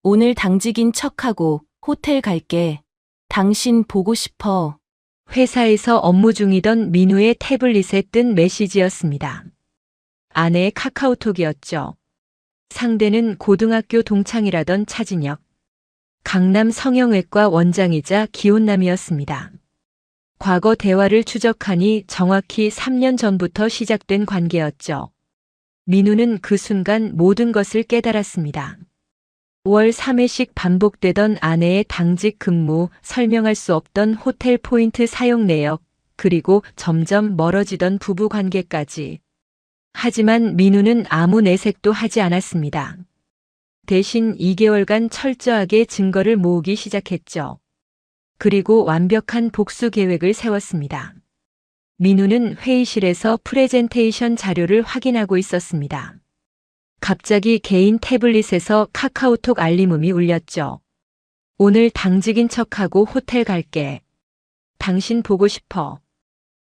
오늘 당직인 척하고 호텔 갈게. 당신 보고 싶어. 회사에서 업무 중이던 민우의 태블릿에 뜬 메시지였습니다. 아내의 카카오톡이었죠. 상대는 고등학교 동창이라던 차진혁. 강남 성형외과 원장이자 기혼남이었습니다. 과거 대화를 추적하니 정확히 3년 전부터 시작된 관계였죠. 민우는 그 순간 모든 것을 깨달았습니다. 월 3회씩 반복되던 아내의 당직 근무, 설명할 수 없던 호텔 포인트 사용 내역, 그리고 점점 멀어지던 부부 관계까지. 하지만 민우는 아무 내색도 하지 않았습니다. 대신 2개월간 철저하게 증거를 모으기 시작했죠. 그리고 완벽한 복수 계획을 세웠습니다. 민우는 회의실에서 프레젠테이션 자료를 확인하고 있었습니다. 갑자기 개인 태블릿에서 카카오톡 알림음이 울렸죠. 오늘 당직인 척하고 호텔 갈게. 당신 보고 싶어.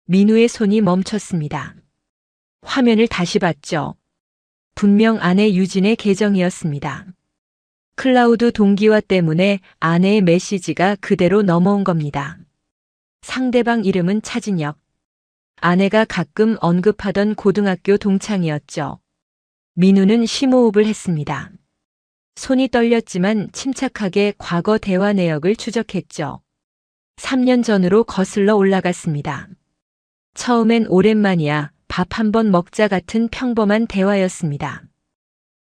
민우의 손이 멈췄습니다. 화면을 다시 봤죠. 분명 아내 유진의 계정이었습니다. 클라우드 동기화 때문에 아내의 메시지가 그대로 넘어온 겁니다. 상대방 이름은 차진혁. 아내가 가끔 언급하던 고등학교 동창이었죠. 민우는 심호흡을 했습니다. 손이 떨렸지만 침착하게 과거 대화 내역을 추적했죠. 3년 전으로 거슬러 올라갔습니다. 처음엔 오랜만이야, 밥 한번 먹자 같은 평범한 대화였습니다.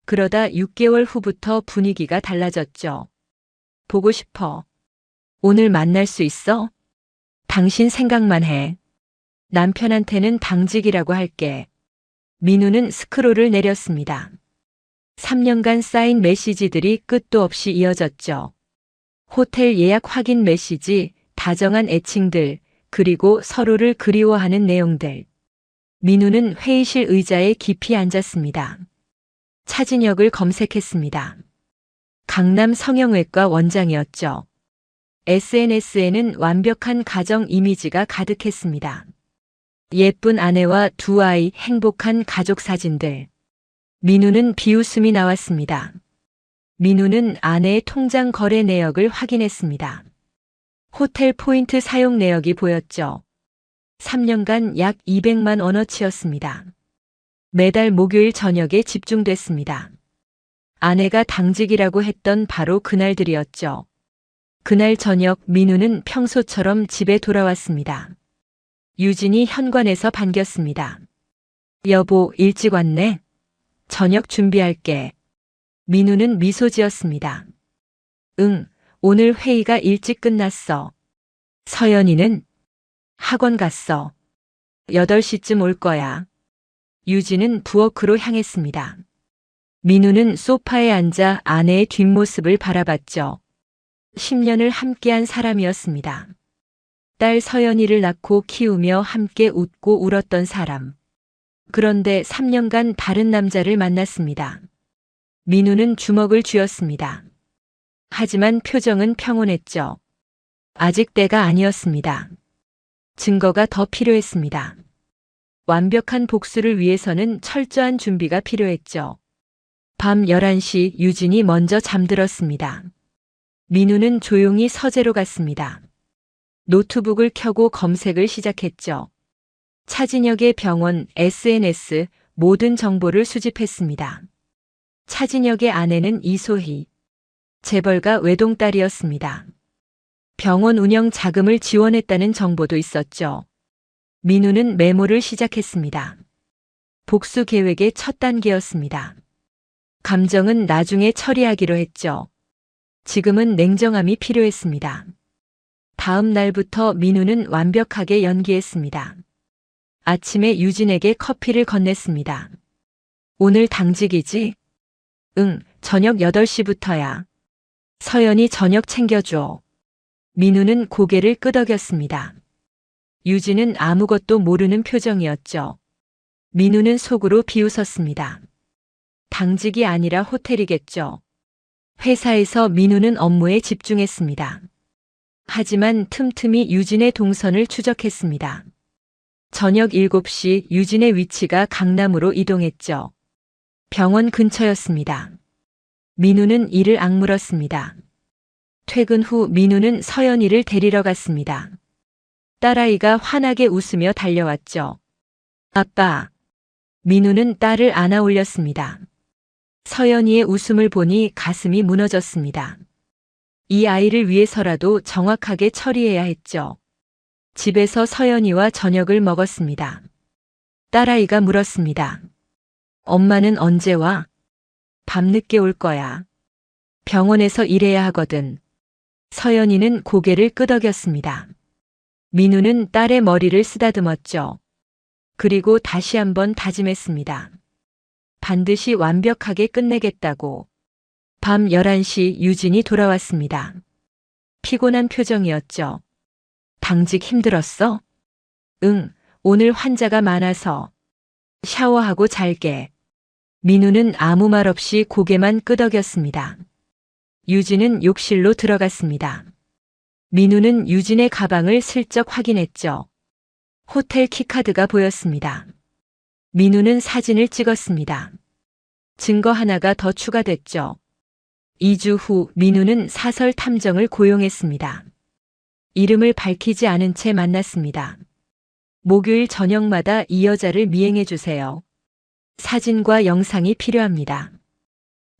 그러다 6개월 후부터 분위기가 달라졌죠. 보고 싶어. 오늘 만날 수 있어? 당신 생각만 해. 남편한테는 당직이라고 할게. 민우는 스크롤을 내렸습니다. 3년간 쌓인 메시지들이 끝도 없이 이어졌죠. 호텔 예약 확인 메시지, 다정한 애칭들, 그리고 서로를 그리워하는 내용들. 민우는 회의실 의자에 깊이 앉았습니다. 차진혁을 검색했습니다. 강남 성형외과 원장이었죠. SNS에는 완벽한 가정 이미지가 가득했습니다. 예쁜 아내와 두 아이, 행복한 가족 사진들. 민우는 비웃음이 나왔습니다. 민우는 아내의 통장 거래 내역을 확인했습니다. 호텔 포인트 사용 내역이 보였죠. 3년간 약 200만 원어치였습니다. 매달 목요일 저녁에 집중됐습니다. 아내가 당직이라고 했던 바로 그날들이었죠. 그날 저녁 민우는 평소처럼 집에 돌아왔습니다. 유진이 현관에서 반겼습니다. 여보, 일찍 왔네? 저녁 준비할게. 민우는 미소 지었습니다. 응, 오늘 회의가 일찍 끝났어. 서연이는? 학원 갔어. 8시쯤 올 거야. 유진은 부엌으로 향했습니다. 민우는 소파에 앉아 아내의 뒷모습을 바라봤죠. 10년을 함께한 사람이었습니다. 딸 서연이를 낳고 키우며 함께 웃고 울었던 사람. 그런데 3년간 다른 남자를 만났습니다. 민우는 주먹을 쥐었습니다. 하지만 표정은 평온했죠. 아직 때가 아니었습니다. 증거가 더 필요했습니다. 완벽한 복수를 위해서는 철저한 준비가 필요했죠. 밤 11시 유진이 먼저 잠들었습니다. 민우는 조용히 서재로 갔습니다. 노트북을 켜고 검색을 시작했죠. 차진혁의 병원, SNS, 모든 정보를 수집했습니다. 차진혁의 아내는 이소희. 재벌가 외동딸이었습니다. 병원 운영 자금을 지원했다는 정보도 있었죠. 민우는 메모를 시작했습니다. 복수 계획의 첫 단계였습니다. 감정은 나중에 처리하기로 했죠. 지금은 냉정함이 필요했습니다. 다음 날부터 민우는 완벽하게 연기했습니다. 아침에 유진에게 커피를 건넸습니다. 오늘 당직이지? 응, 저녁 8시부터야. 서연이 저녁 챙겨줘. 민우는 고개를 끄덕였습니다. 유진은 아무것도 모르는 표정이었죠. 민우는 속으로 비웃었습니다. 당직이 아니라 호텔이겠죠. 회사에서 민우는 업무에 집중했습니다. 하지만 틈틈이 유진의 동선을 추적했습니다. 저녁 7시 유진의 위치가 강남으로 이동했죠. 병원 근처였습니다. 민우는 이를 악물었습니다. 퇴근 후 민우는 서연이를 데리러 갔습니다. 딸아이가 환하게 웃으며 달려왔죠. 아빠. 민우는 딸을 안아 올렸습니다. 서연이의 웃음을 보니 가슴이 무너졌습니다. 이 아이를 위해서라도 정확하게 처리해야 했죠. 집에서 서연이와 저녁을 먹었습니다. 딸아이가 물었습니다. 엄마는 언제 와? 밤늦게 올 거야. 병원에서 일해야 하거든. 서연이는 고개를 끄덕였습니다. 민우는 딸의 머리를 쓰다듬었죠. 그리고 다시 한번 다짐했습니다. 반드시 완벽하게 끝내겠다고. 밤 11시 유진이 돌아왔습니다. 피곤한 표정이었죠. 당직 힘들었어? 응, 오늘 환자가 많아서. 샤워하고 잘게. 민우는 아무 말 없이 고개만 끄덕였습니다. 유진은 욕실로 들어갔습니다. 민우는 유진의 가방을 슬쩍 확인했죠. 호텔 키카드가 보였습니다. 민우는 사진을 찍었습니다. 증거 하나가 더 추가됐죠. 2주 후 민우는 사설 탐정을 고용했습니다. 이름을 밝히지 않은 채 만났습니다. 목요일 저녁마다 이 여자를 미행해 주세요. 사진과 영상이 필요합니다.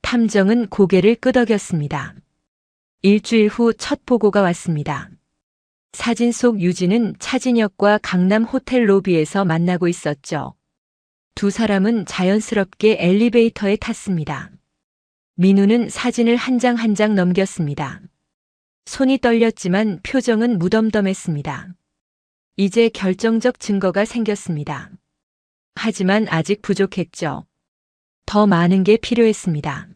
탐정은 고개를 끄덕였습니다. 일주일 후 첫 보고가 왔습니다. 사진 속 유진은 차진혁과 강남 호텔 로비에서 만나고 있었죠. 두 사람은 자연스럽게 엘리베이터에 탔습니다. 민우는 사진을 한 장 한 장 넘겼습니다. 손이 떨렸지만 표정은 무덤덤했습니다. 이제 결정적 증거가 생겼습니다. 하지만 아직 부족했죠. 더 많은 게 필요했습니다.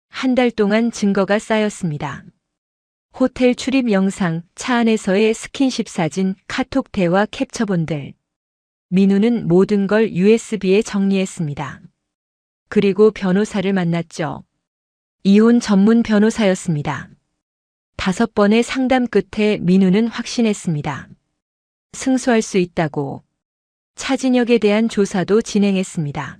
한 달 동안 증거가 쌓였습니다. 호텔 출입 영상, 차 안에서의 스킨십 사진, 카톡 대화 캡처본들. 민우는 모든 걸 USB에 정리했습니다. 그리고 변호사를 만났죠. 이혼 전문 변호사였습니다. 5번의 상담 끝에 민우는 확신했습니다. 승소할 수 있다고. 차진혁에 대한 조사도 진행했습니다.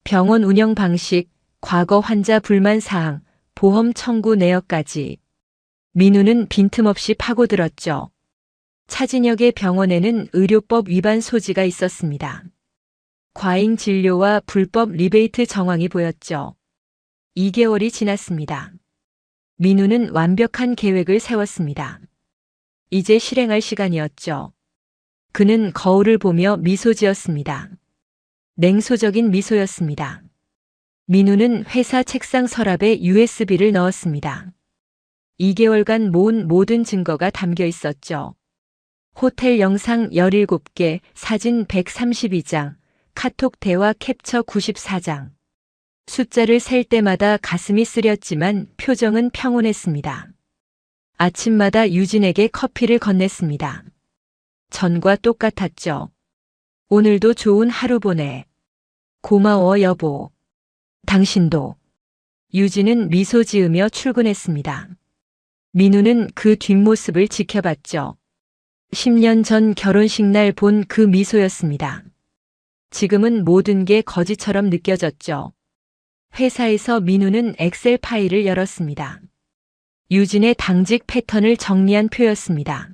병원 운영 방식, 과거 환자 불만 사항, 보험 청구 내역까지. 민우는 빈틈없이 파고들었죠. 차진혁의 병원에는 의료법 위반 소지가 있었습니다. 과잉 진료와 불법 리베이트 정황이 보였죠. 2개월이 지났습니다. 민우는 완벽한 계획을 세웠습니다. 이제 실행할 시간이었죠. 그는 거울을 보며 미소 지었습니다. 냉소적인 미소였습니다. 민우는 회사 책상 서랍에 USB를 넣었습니다. 2개월간 모은 모든 증거가 담겨 있었죠. 호텔 영상 17개, 사진 132장, 카톡 대화 캡처 94장. 숫자를 셀 때마다 가슴이 쓰렸지만 표정은 평온했습니다. 아침마다 유진에게 커피를 건넸습니다. 전과 똑같았죠. 오늘도 좋은 하루 보내. 고마워 여보. 당신도. 유진은 미소 지으며 출근했습니다. 민우는 그 뒷모습을 지켜봤죠. 10년 전 결혼식 날 본 그 미소였습니다. 지금은 모든 게 거짓처럼 느껴졌죠. 회사에서 민우는 엑셀 파일을 열었습니다. 유진의 당직 패턴을 정리한 표였습니다.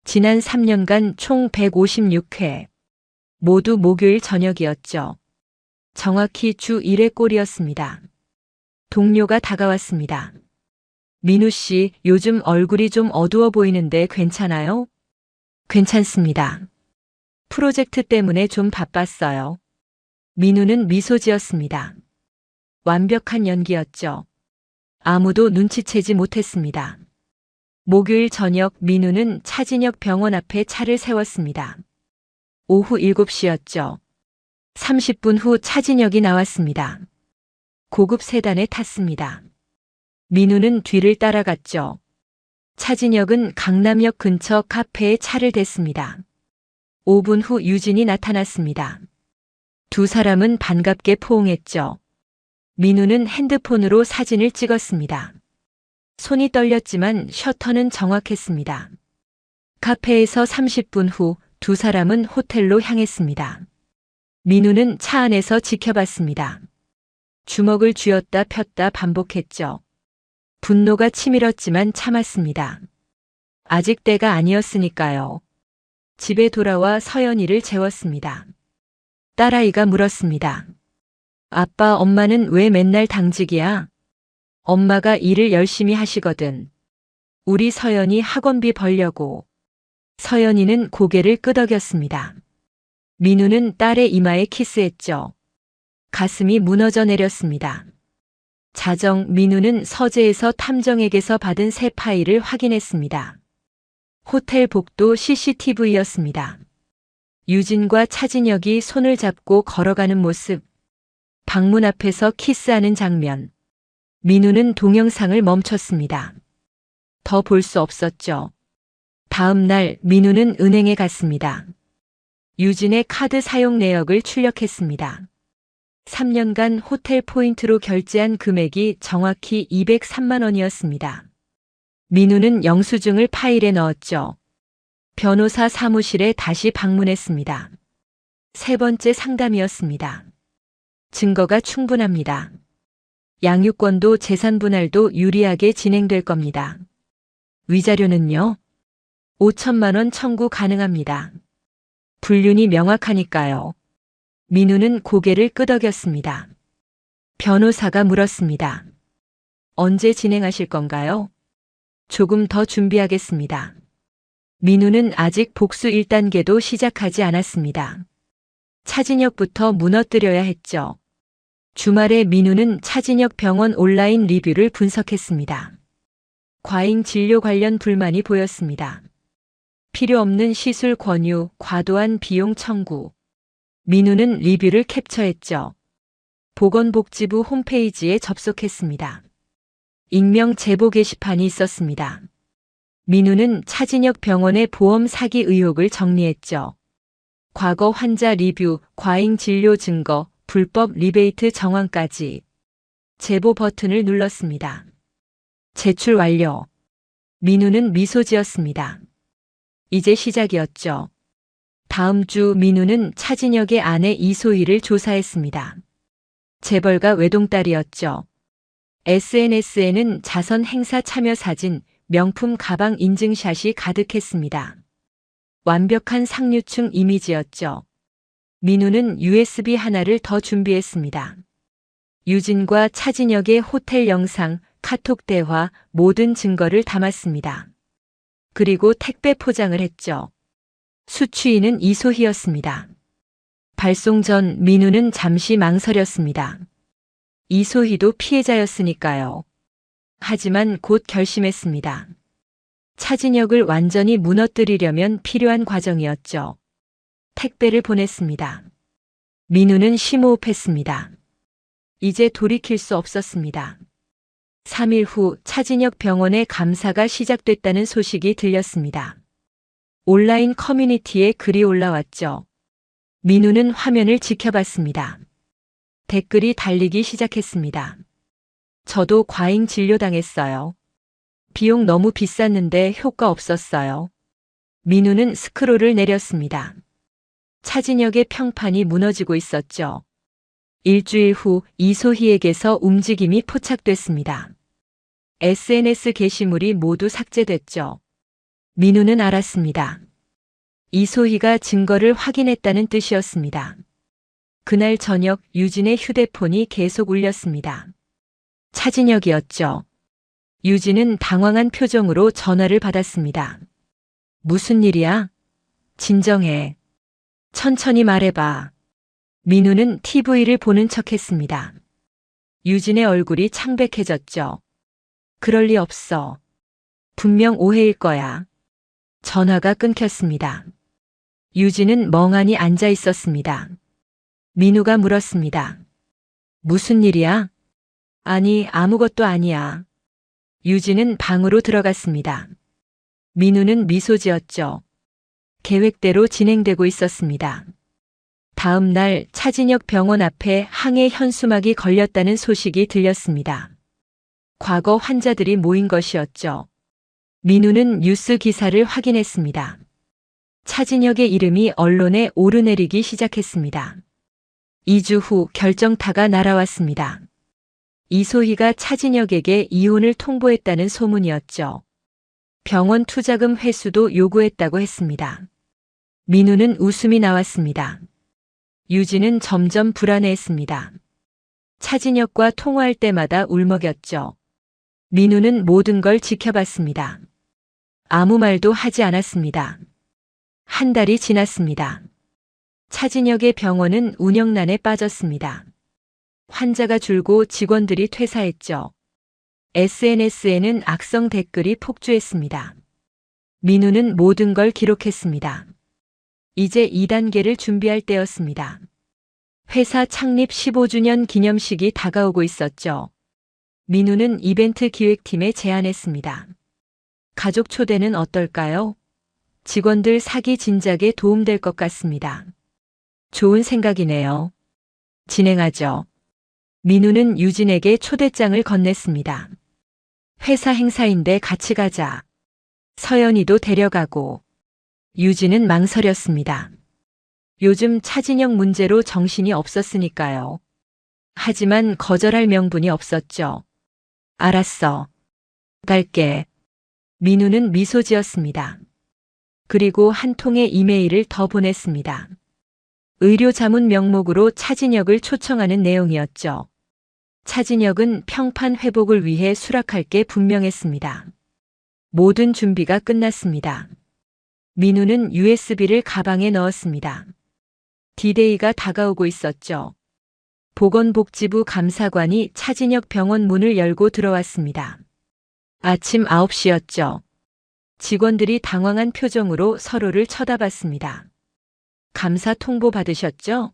지난 3년간 총 156회. 모두 목요일 저녁이었죠. 정확히 주 1회 꼴이었습니다. 동료가 다가왔습니다. 민우 씨, 요즘 얼굴이 좀 어두워 보이는데 괜찮아요? 괜찮습니다. 프로젝트 때문에 좀 바빴어요. 민우는 미소 지었습니다. 완벽한 연기였죠. 아무도 눈치채지 못했습니다. 목요일 저녁 민우는 차진혁 병원 앞에 차를 세웠습니다. 오후 7시였죠. 30분 후 차진혁이 나왔습니다. 고급 세단에 탔습니다. 민우는 뒤를 따라갔죠. 차진혁은 강남역 근처 카페에 차를 댔습니다. 5분 후 유진이 나타났습니다. 두 사람은 반갑게 포옹했죠. 민우는 핸드폰으로 사진을 찍었습니다. 손이 떨렸지만 셔터는 정확했습니다. 카페에서 30분 후 두 사람은 호텔로 향했습니다. 민우는 차 안에서 지켜봤습니다. 주먹을 쥐었다 폈다 반복했죠. 분노가 치밀었지만 참았습니다. 아직 때가 아니었으니까요. 집에 돌아와 서연이를 재웠습니다. 딸아이가 물었습니다. 아빠, 엄마는 왜 맨날 당직이야? 엄마가 일을 열심히 하시거든. 우리 서연이 학원비 벌려고. 서연이는 고개를 끄덕였습니다. 민우는 딸의 이마에 키스했죠. 가슴이 무너져 내렸습니다. 자정, 민우는 서재에서 탐정에게서 받은 새 파일을 확인했습니다. 호텔 복도 CCTV였습니다. 유진과 차진혁이 손을 잡고 걸어가는 모습, 방문 앞에서 키스하는 장면. 민우는 동영상을 멈췄습니다. 더 볼 수 없었죠. 다음 날 민우는 은행에 갔습니다. 유진의 카드 사용 내역을 출력했습니다. 3년간 호텔 포인트로 결제한 금액이 정확히 203만 원이었습니다. 민우는 영수증을 파일에 넣었죠. 변호사 사무실에 다시 방문했습니다. 세 번째 상담이었습니다. 증거가 충분합니다. 양육권도 재산 분할도 유리하게 진행될 겁니다. 위자료는요? 5천만 원 청구 가능합니다. 불륜이 명확하니까요. 민우는 고개를 끄덕였습니다. 변호사가 물었습니다. 언제 진행하실 건가요? 조금 더 준비하겠습니다. 민우는 아직 복수 1단계도 시작하지 않았습니다. 차진혁부터 무너뜨려야 했죠. 주말에 민우는 차진혁 병원 온라인 리뷰를 분석했습니다. 과잉 진료 관련 불만이 보였습니다. 필요 없는 시술 권유, 과도한 비용 청구. 민우는 리뷰를 캡처했죠. 보건복지부 홈페이지에 접속했습니다. 익명 제보 게시판이 있었습니다. 민우는 차진혁 병원의 보험 사기 의혹을 정리했죠. 과거 환자 리뷰, 과잉 진료 증거, 불법 리베이트 정황까지. 제보 버튼을 눌렀습니다. 제출 완료. 민우는 미소 지었습니다. 이제 시작이었죠. 다음 주 민우는 차진혁의 아내 이소희를 조사했습니다. 재벌가 외동딸이었죠. SNS에는 자선 행사 참여 사진, 명품 가방 인증샷이 가득했습니다. 완벽한 상류층 이미지였죠. 민우는 USB 하나를 더 준비했습니다. 유진과 차진혁의 호텔 영상, 카톡 대화, 모든 증거를 담았습니다. 그리고 택배 포장을 했죠. 수취인은 이소희였습니다. 발송 전 민우는 잠시 망설였습니다. 이소희도 피해자였으니까요. 하지만 곧 결심했습니다. 차진혁을 완전히 무너뜨리려면 필요한 과정이었죠. 택배를 보냈습니다. 민우는 심호흡했습니다. 이제 돌이킬 수 없었습니다. 3일 후 차진혁 병원의 감사가 시작됐다는 소식이 들렸습니다. 온라인 커뮤니티에 글이 올라왔죠. 민우는 화면을 지켜봤습니다. 댓글이 달리기 시작했습니다. 저도 과잉 진료당했어요. 비용 너무 비쌌는데 효과 없었어요. 민우는 스크롤을 내렸습니다. 차진혁의 평판이 무너지고 있었죠. 일주일 후 이소희에게서 움직임이 포착됐습니다. SNS 게시물이 모두 삭제됐죠. 민우는 알았습니다. 이소희가 증거를 확인했다는 뜻이었습니다. 그날 저녁 유진의 휴대폰이 계속 울렸습니다. 차진혁이었죠. 유진은 당황한 표정으로 전화를 받았습니다. 무슨 일이야? 진정해. 천천히 말해봐. 민우는 TV를 보는 척했습니다. 유진의 얼굴이 창백해졌죠. 그럴 리 없어. 분명 오해일 거야. 전화가 끊겼습니다. 유진은 멍하니 앉아 있었습니다. 민우가 물었습니다. 무슨 일이야? 아니, 아무것도 아니야. 유진은 방으로 들어갔습니다. 민우는 미소 지었죠. 계획대로 진행되고 있었습니다. 다음 날 차진혁 병원 앞에 항해 현수막이 걸렸다는 소식이 들렸습니다. 과거 환자들이 모인 것이었죠. 민우는 뉴스 기사를 확인했습니다. 차진혁의 이름이 언론에 오르내리기 시작했습니다. 2주 후 결정타가 날아왔습니다. 이소희가 차진혁에게 이혼을 통보했다는 소문이었죠. 병원 투자금 회수도 요구했다고 했습니다. 민우는 웃음이 나왔습니다. 유진은 점점 불안해했습니다. 차진혁과 통화할 때마다 울먹였죠. 민우는 모든 걸 지켜봤습니다. 아무 말도 하지 않았습니다. 한 달이 지났습니다. 차진혁의 병원은 운영난에 빠졌습니다. 환자가 줄고 직원들이 퇴사했죠. SNS에는 악성 댓글이 폭주했습니다. 민우는 모든 걸 기록했습니다. 이제 2단계를 준비할 때였습니다. 회사 창립 15주년 기념식이 다가오고 있었죠. 민우는 이벤트 기획팀에 제안했습니다. 가족 초대는 어떨까요? 직원들 사기 진작에 도움될 것 같습니다. 좋은 생각이네요. 진행하죠. 민우는 유진에게 초대장을 건넸습니다. 회사 행사인데 같이 가자. 서연이도 데려가고. 유진은 망설였습니다. 요즘 차진혁 문제로 정신이 없었으니까요. 하지만 거절할 명분이 없었죠. 알았어. 갈게. 민우는 미소 지었습니다. 그리고 한 통의 이메일을 더 보냈습니다. 의료 자문 명목으로 차진혁을 초청하는 내용이었죠. 차진혁은 평판 회복을 위해 수락할 게 분명했습니다. 모든 준비가 끝났습니다. 민우는 USB를 가방에 넣었습니다. D-Day가 다가오고 있었죠. 보건복지부 감사관이 차진혁 병원 문을 열고 들어왔습니다. 아침 9시였죠. 직원들이 당황한 표정으로 서로를 쳐다봤습니다. 감사 통보 받으셨죠?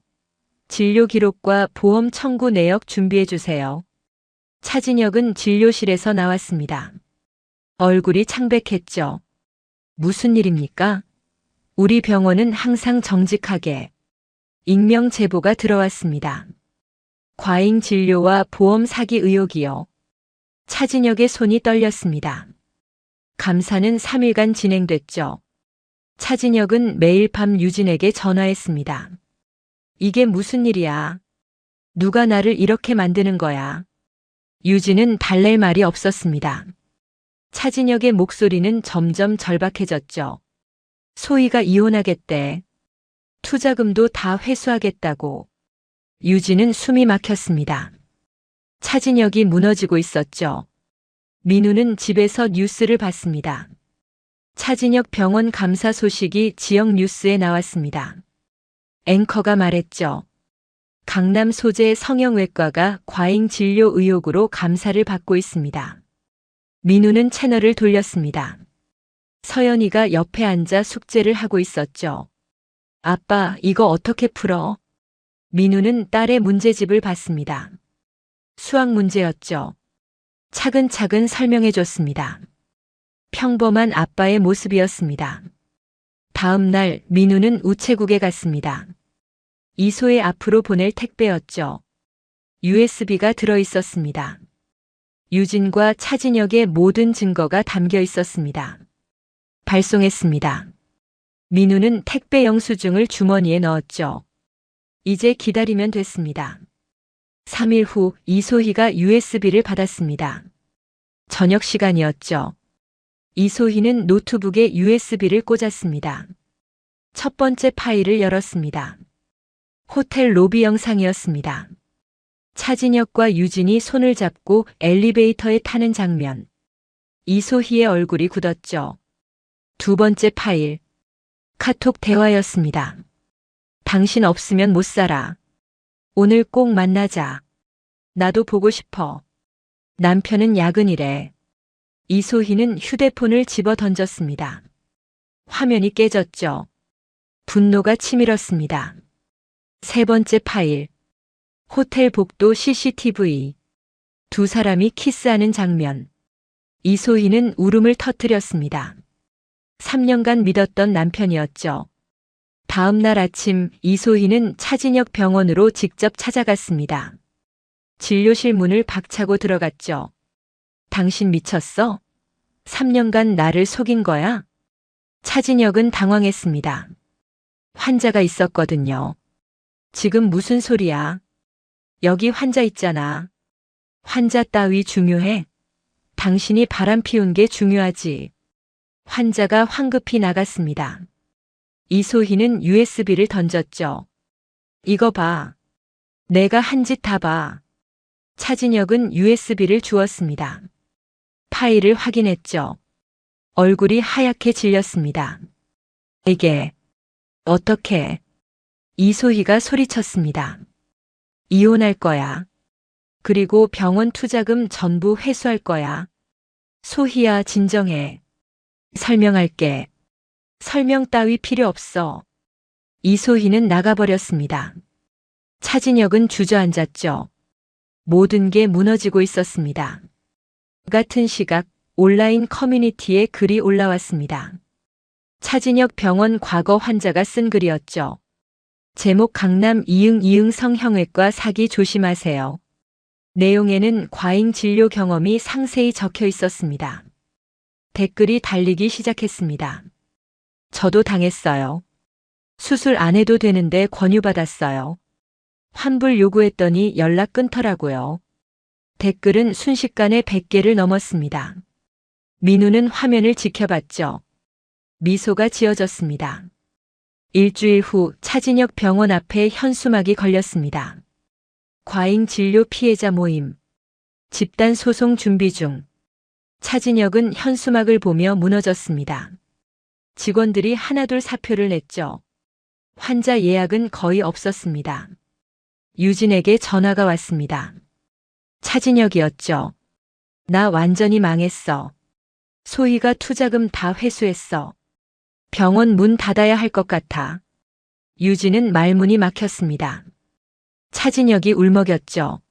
진료 기록과 보험 청구 내역 준비해 주세요. 차진혁은 진료실에서 나왔습니다. 얼굴이 창백했죠. 무슨 일입니까? 우리 병원은 항상 정직하게. 익명 제보가 들어왔습니다. 과잉 진료와 보험 사기 의혹이요. 차진혁의 손이 떨렸습니다. 감사는 3일간 진행됐죠. 차진혁은 매일 밤 유진에게 전화했습니다. 이게 무슨 일이야? 누가 나를 이렇게 만드는 거야? 유진은 달랠 말이 없었습니다. 차진혁의 목소리는 점점 절박해졌죠. 소희가 이혼하겠대. 투자금도 다 회수하겠다고. 유진은 숨이 막혔습니다. 차진혁이 무너지고 있었죠. 민우는 집에서 뉴스를 봤습니다. 차진혁 병원 감사 소식이 지역 뉴스에 나왔습니다. 앵커가 말했죠. 강남 소재 성형외과가 과잉 진료 의혹으로 감사를 받고 있습니다. 민우는 채널을 돌렸습니다. 서연이가 옆에 앉아 숙제를 하고 있었죠. 아빠, 이거 어떻게 풀어? 민우는 딸의 문제집을 봤습니다. 수학 문제였죠. 차근차근 설명해 줬습니다. 평범한 아빠의 모습이었습니다. 다음 날 민우는 우체국에 갔습니다. 이소의 앞으로 보낼 택배였죠. USB가 들어 있었습니다. 유진과 차진혁의 모든 증거가 담겨 있었습니다. 발송했습니다. 민우는 택배 영수증을 주머니에 넣었죠. 이제 기다리면 됐습니다. 3일 후 이소희가 USB를 받았습니다. 저녁 시간이었죠. 이소희는 노트북에 USB를 꽂았습니다. 첫 번째 파일을 열었습니다. 호텔 로비 영상이었습니다. 차진혁과 유진이 손을 잡고 엘리베이터에 타는 장면. 이소희의 얼굴이 굳었죠. 두 번째 파일. 카톡 대화였습니다. 당신 없으면 못 살아. 오늘 꼭 만나자. 나도 보고 싶어. 남편은 야근이래. 이소희는 휴대폰을 집어 던졌습니다. 화면이 깨졌죠. 분노가 치밀었습니다. 세 번째 파일. 호텔 복도 CCTV. 두 사람이 키스하는 장면. 이소희는 울음을 터뜨렸습니다. 3년간 믿었던 남편이었죠. 다음 날 아침 이소희는 차진혁 병원으로 직접 찾아갔습니다. 진료실 문을 박차고 들어갔죠. 당신 미쳤어? 3년간 나를 속인 거야? 차진혁은 당황했습니다. 환자가 있었거든요. 지금 무슨 소리야? 여기 환자 있잖아. 환자 따위 중요해? 당신이 바람 피운 게 중요하지. 환자가 황급히 나갔습니다. 이소희는 USB를 던졌죠. 이거 봐. 내가 한 짓 다 봐. 차진혁은 USB를 주었습니다. 파일을 확인했죠. 얼굴이 하얗게 질렸습니다. 이게 어떻게? 이소희가 소리쳤습니다. 이혼할 거야. 그리고 병원 투자금 전부 회수할 거야. 소희야, 진정해. 설명할게. 설명 따위 필요 없어. 이소희는 나가버렸습니다. 차진혁은 주저앉았죠. 모든 게 무너지고 있었습니다. 같은 시각 온라인 커뮤니티에 글이 올라왔습니다. 차진혁 병원 과거 환자가 쓴 글이었죠. 제목 강남 이응 성형외과 사기 조심하세요. 내용에는 과잉 진료 경험이 상세히 적혀 있었습니다. 댓글이 달리기 시작했습니다. 저도 당했어요. 수술 안 해도 되는데 권유받았어요. 환불 요구했더니 연락 끊더라고요. 댓글은 순식간에 100개를 넘었습니다. 민우는 화면을 지켜봤죠. 미소가 지어졌습니다. 일주일 후 차진혁 병원 앞에 현수막이 걸렸습니다. 과잉 진료 피해자 모임. 집단 소송 준비 중. 차진혁은 현수막을 보며 무너졌습니다. 직원들이 하나둘 사표를 냈죠. 환자 예약은 거의 없었습니다. 유진에게 전화가 왔습니다. 차진혁이었죠. 나 완전히 망했어. 소희가 투자금 다 회수했어. 병원 문 닫아야 할 것 같아. 유진은 말문이 막혔습니다. 차진혁이 울먹였죠.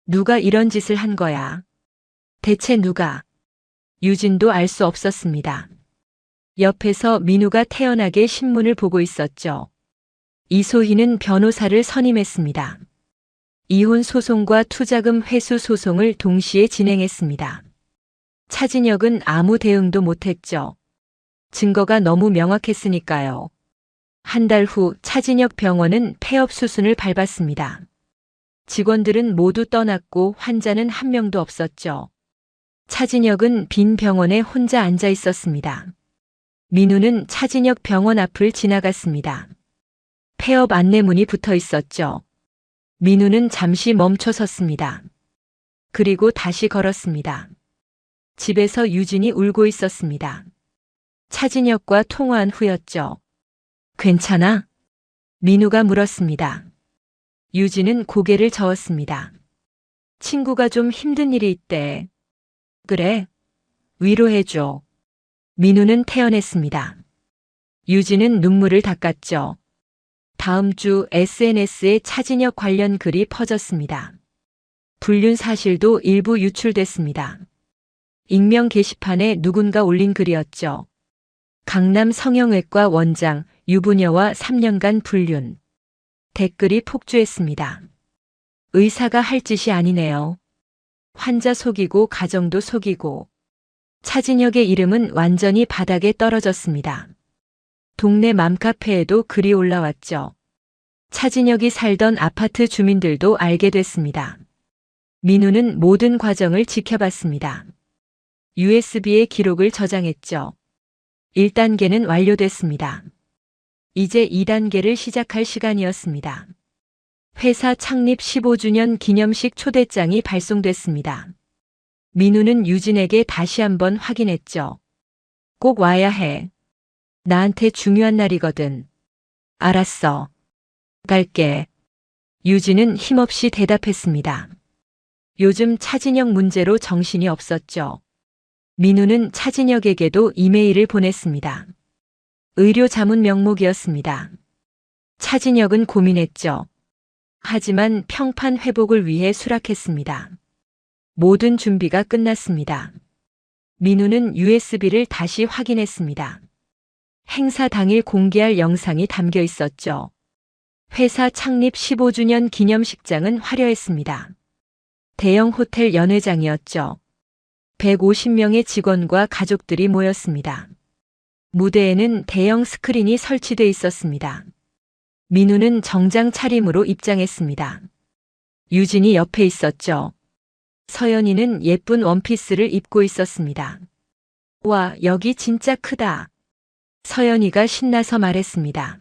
누가 이런 짓을 한 거야? 대체 누가? 유진도 알 수 없었습니다. 옆에서 민우가 태연하게 신문을 보고 있었죠. 이소희는 변호사를 선임했습니다. 이혼 소송과 투자금 회수 소송을 동시에 진행했습니다. 차진혁은 아무 대응도 못했죠. 증거가 너무 명확했으니까요. 한 달 후 차진혁 병원은 폐업 수순을 밟았습니다. 직원들은 모두 떠났고 환자는 한 명도 없었죠. 차진혁은 빈 병원에 혼자 앉아 있었습니다. 민우는 차진혁 병원 앞을 지나갔습니다. 폐업 안내문이 붙어 있었죠. 민우는 잠시 멈춰 섰습니다. 그리고 다시 걸었습니다. 집에서 유진이 울고 있었습니다. 차진혁과 통화한 후였죠. 괜찮아? 민우가 물었습니다. 유진은 고개를 저었습니다. 친구가 좀 힘든 일이 있대. 그래? 위로해줘. 민우는 태연했습니다. 유진은 눈물을 닦았죠. 다음 주 SNS에 차진혁 관련 글이 퍼졌습니다. 불륜 사실도 일부 유출됐습니다. 익명 게시판에 누군가 올린 글이었죠. 강남 성형외과 원장 유부녀와 3년간 불륜. 댓글이 폭주했습니다. 의사가 할 짓이 아니네요. 환자 속이고 가정도 속이고. 차진혁의 이름은 완전히 바닥에 떨어졌습니다. 동네 맘카페에도 글이 올라왔죠. 차진혁이 살던 아파트 주민들도 알게 됐습니다. 민우는 모든 과정을 지켜봤습니다. USB에 기록을 저장했죠. 1단계는 완료됐습니다. 이제 2단계를 시작할 시간이었습니다. 회사 창립 15주년 기념식 초대장이 발송됐습니다. 민우는 유진에게 다시 한번 확인했죠. 꼭 와야 해. 나한테 중요한 날이거든. 알았어. 갈게. 유진은 힘없이 대답했습니다. 요즘 차진혁 문제로 정신이 없었죠. 민우는 차진혁에게도 이메일을 보냈습니다. 의료 자문 명목이었습니다. 차진혁은 고민했죠. 하지만 평판 회복을 위해 수락했습니다. 모든 준비가 끝났습니다. 민우는 USB를 다시 확인했습니다. 행사 당일 공개할 영상이 담겨 있었죠. 회사 창립 15주년 기념식장은 화려했습니다. 대형 호텔 연회장이었죠. 150명의 직원과 가족들이 모였습니다. 무대에는 대형 스크린이 설치돼 있었습니다. 민우는 정장 차림으로 입장했습니다. 유진이 옆에 있었죠. 서연이는 예쁜 원피스를 입고 있었습니다. 와, 여기 진짜 크다. 서연이가 신나서 말했습니다.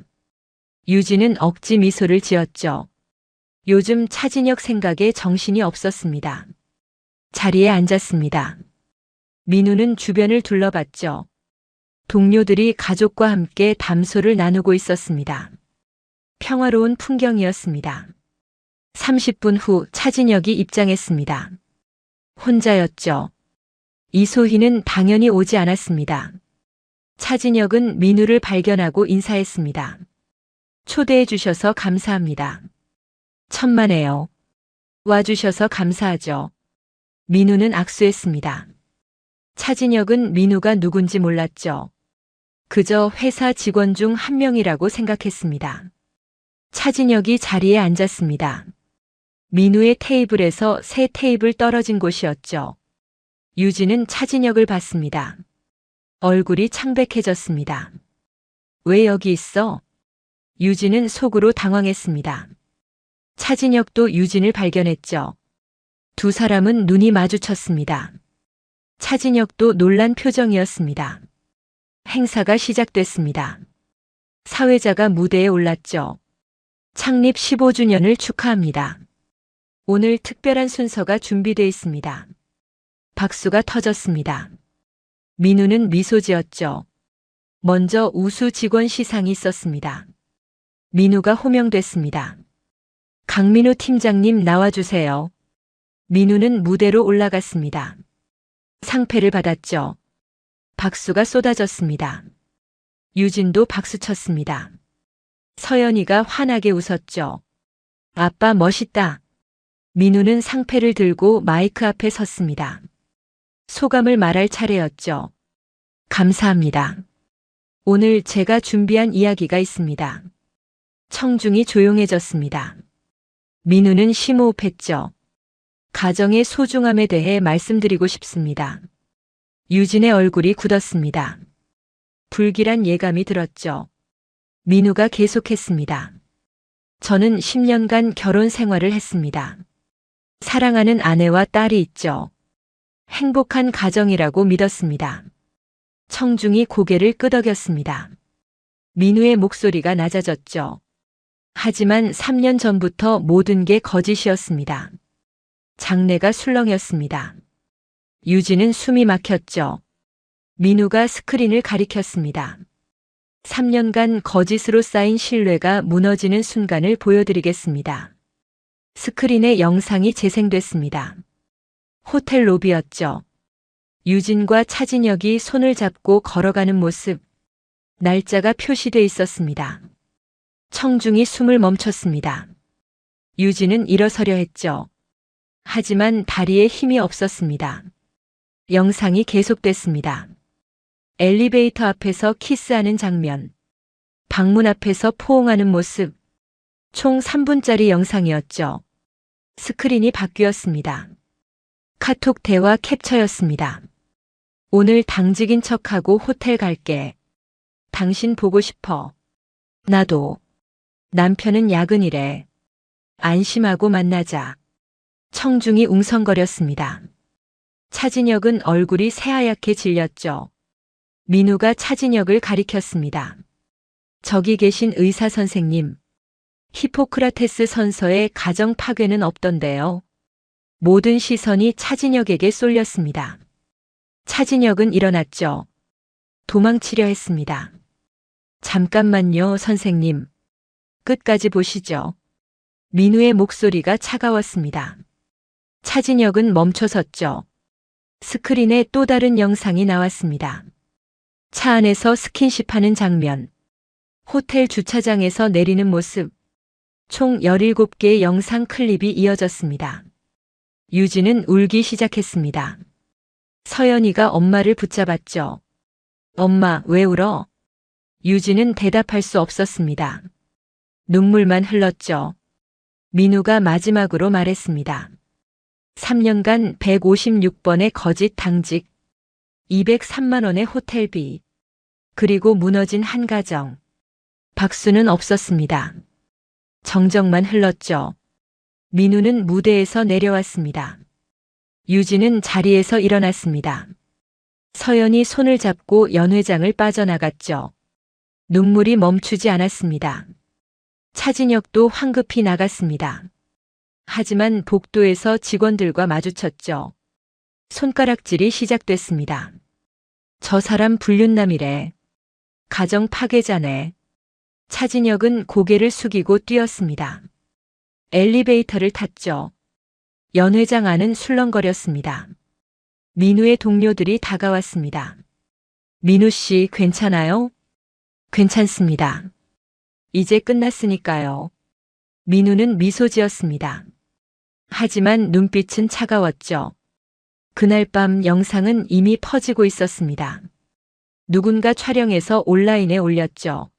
유진은 억지 미소를 지었죠. 요즘 차진혁 생각에 정신이 없었습니다. 자리에 앉았습니다. 민우는 주변을 둘러봤죠. 동료들이 가족과 함께 담소를 나누고 있었습니다. 평화로운 풍경이었습니다. 30분 후 차진혁이 입장했습니다. 혼자였죠. 이소희는 당연히 오지 않았습니다. 차진혁은 민우를 발견하고 인사했습니다. 초대해 주셔서 감사합니다. 천만에요. 와주셔서 감사하죠. 민우는 악수했습니다. 차진혁은 민우가 누군지 몰랐죠. 그저 회사 직원 중 한 명이라고 생각했습니다. 차진혁이 자리에 앉았습니다. 민우의 테이블에서 세 테이블 떨어진 곳이었죠. 유진은 차진혁을 봤습니다. 얼굴이 창백해졌습니다. 왜 여기 있어? 유진은 속으로 당황했습니다. 차진혁도 유진을 발견했죠. 두 사람은 눈이 마주쳤습니다. 차진혁도 놀란 표정이었습니다. 행사가 시작됐습니다. 사회자가 무대에 올랐죠. 창립 15주년을 축하합니다. 오늘 특별한 순서가 준비되어 있습니다. 박수가 터졌습니다. 민우는 미소 지었죠. 먼저 우수 직원 시상이 있었습니다. 민우가 호명됐습니다. 강민우 팀장님 나와주세요. 민우는 무대로 올라갔습니다. 상패를 받았죠. 박수가 쏟아졌습니다. 유진도 박수쳤습니다. 서연이가 환하게 웃었죠. 아빠 멋있다. 민우는 상패를 들고 마이크 앞에 섰습니다. 소감을 말할 차례였죠. 감사합니다. 오늘 제가 준비한 이야기가 있습니다. 청중이 조용해졌습니다. 민우는 심호흡했죠. 가정의 소중함에 대해 말씀드리고 싶습니다. 유진의 얼굴이 굳었습니다. 불길한 예감이 들었죠. 민우가 계속했습니다. 저는 10년간 결혼 생활을 했습니다. 사랑하는 아내와 딸이 있죠. 행복한 가정이라고 믿었습니다. 청중이 고개를 끄덕였습니다. 민우의 목소리가 낮아졌죠. 하지만 3년 전부터 모든 게 거짓이었습니다. 장래가 술렁였습니다. 유진은 숨이 막혔죠. 민우가 스크린을 가리켰습니다. 3년간 거짓으로 쌓인 신뢰가 무너지는 순간을 보여드리겠습니다. 스크린에 영상이 재생됐습니다. 호텔 로비였죠. 유진과 차진혁이 손을 잡고 걸어가는 모습. 날짜가 표시돼 있었습니다. 청중이 숨을 멈췄습니다. 유진은 일어서려 했죠. 하지만 다리에 힘이 없었습니다. 영상이 계속됐습니다. 엘리베이터 앞에서 키스하는 장면. 방문 앞에서 포옹하는 모습. 총 3분짜리 영상이었죠. 스크린이 바뀌었습니다. 카톡 대화 캡처였습니다. 오늘 당직인 척하고 호텔 갈게. 당신 보고 싶어. 나도. 남편은 야근이래. 안심하고 만나자. 청중이 웅성거렸습니다. 차진혁은 얼굴이 새하얗게 질렸죠. 민우가 차진혁을 가리켰습니다. 저기 계신 의사 선생님. 히포크라테스 선서에 가정 파괴는 없던데요. 모든 시선이 차진혁에게 쏠렸습니다. 차진혁은 일어났죠. 도망치려 했습니다. 잠깐만요, 선생님. 끝까지 보시죠. 민우의 목소리가 차가웠습니다. 차진혁은 멈춰섰죠. 스크린에 또 다른 영상이 나왔습니다. 차 안에서 스킨십하는 장면. 호텔 주차장에서 내리는 모습. 총 17개의 영상 클립이 이어졌습니다. 유진은 울기 시작했습니다. 서연이가 엄마를 붙잡았죠. 엄마, 왜 울어? 유진은 대답할 수 없었습니다. 눈물만 흘렀죠. 민우가 마지막으로 말했습니다. 3년간 156번의 거짓 당직, 203만 원의 호텔비, 그리고 무너진 한 가정. 박수는 없었습니다. 정적만 흘렀죠. 민우는 무대에서 내려왔습니다. 유진은 자리에서 일어났습니다. 서연이 손을 잡고 연회장을 빠져나갔죠. 눈물이 멈추지 않았습니다. 차진혁도 황급히 나갔습니다. 하지만 복도에서 직원들과 마주쳤죠. 손가락질이 시작됐습니다. 저 사람 불륜남이래. 가정 파괴자네. 차진혁은 고개를 숙이고 뛰었습니다. 엘리베이터를 탔죠. 연회장 안은 술렁거렸습니다. 민우의 동료들이 다가왔습니다. 민우 씨 괜찮아요? 괜찮습니다. 이제 끝났으니까요. 민우는 미소 지었습니다. 하지만 눈빛은 차가웠죠. 그날 밤 영상은 이미 퍼지고 있었습니다. 누군가 촬영해서 온라인에 올렸죠.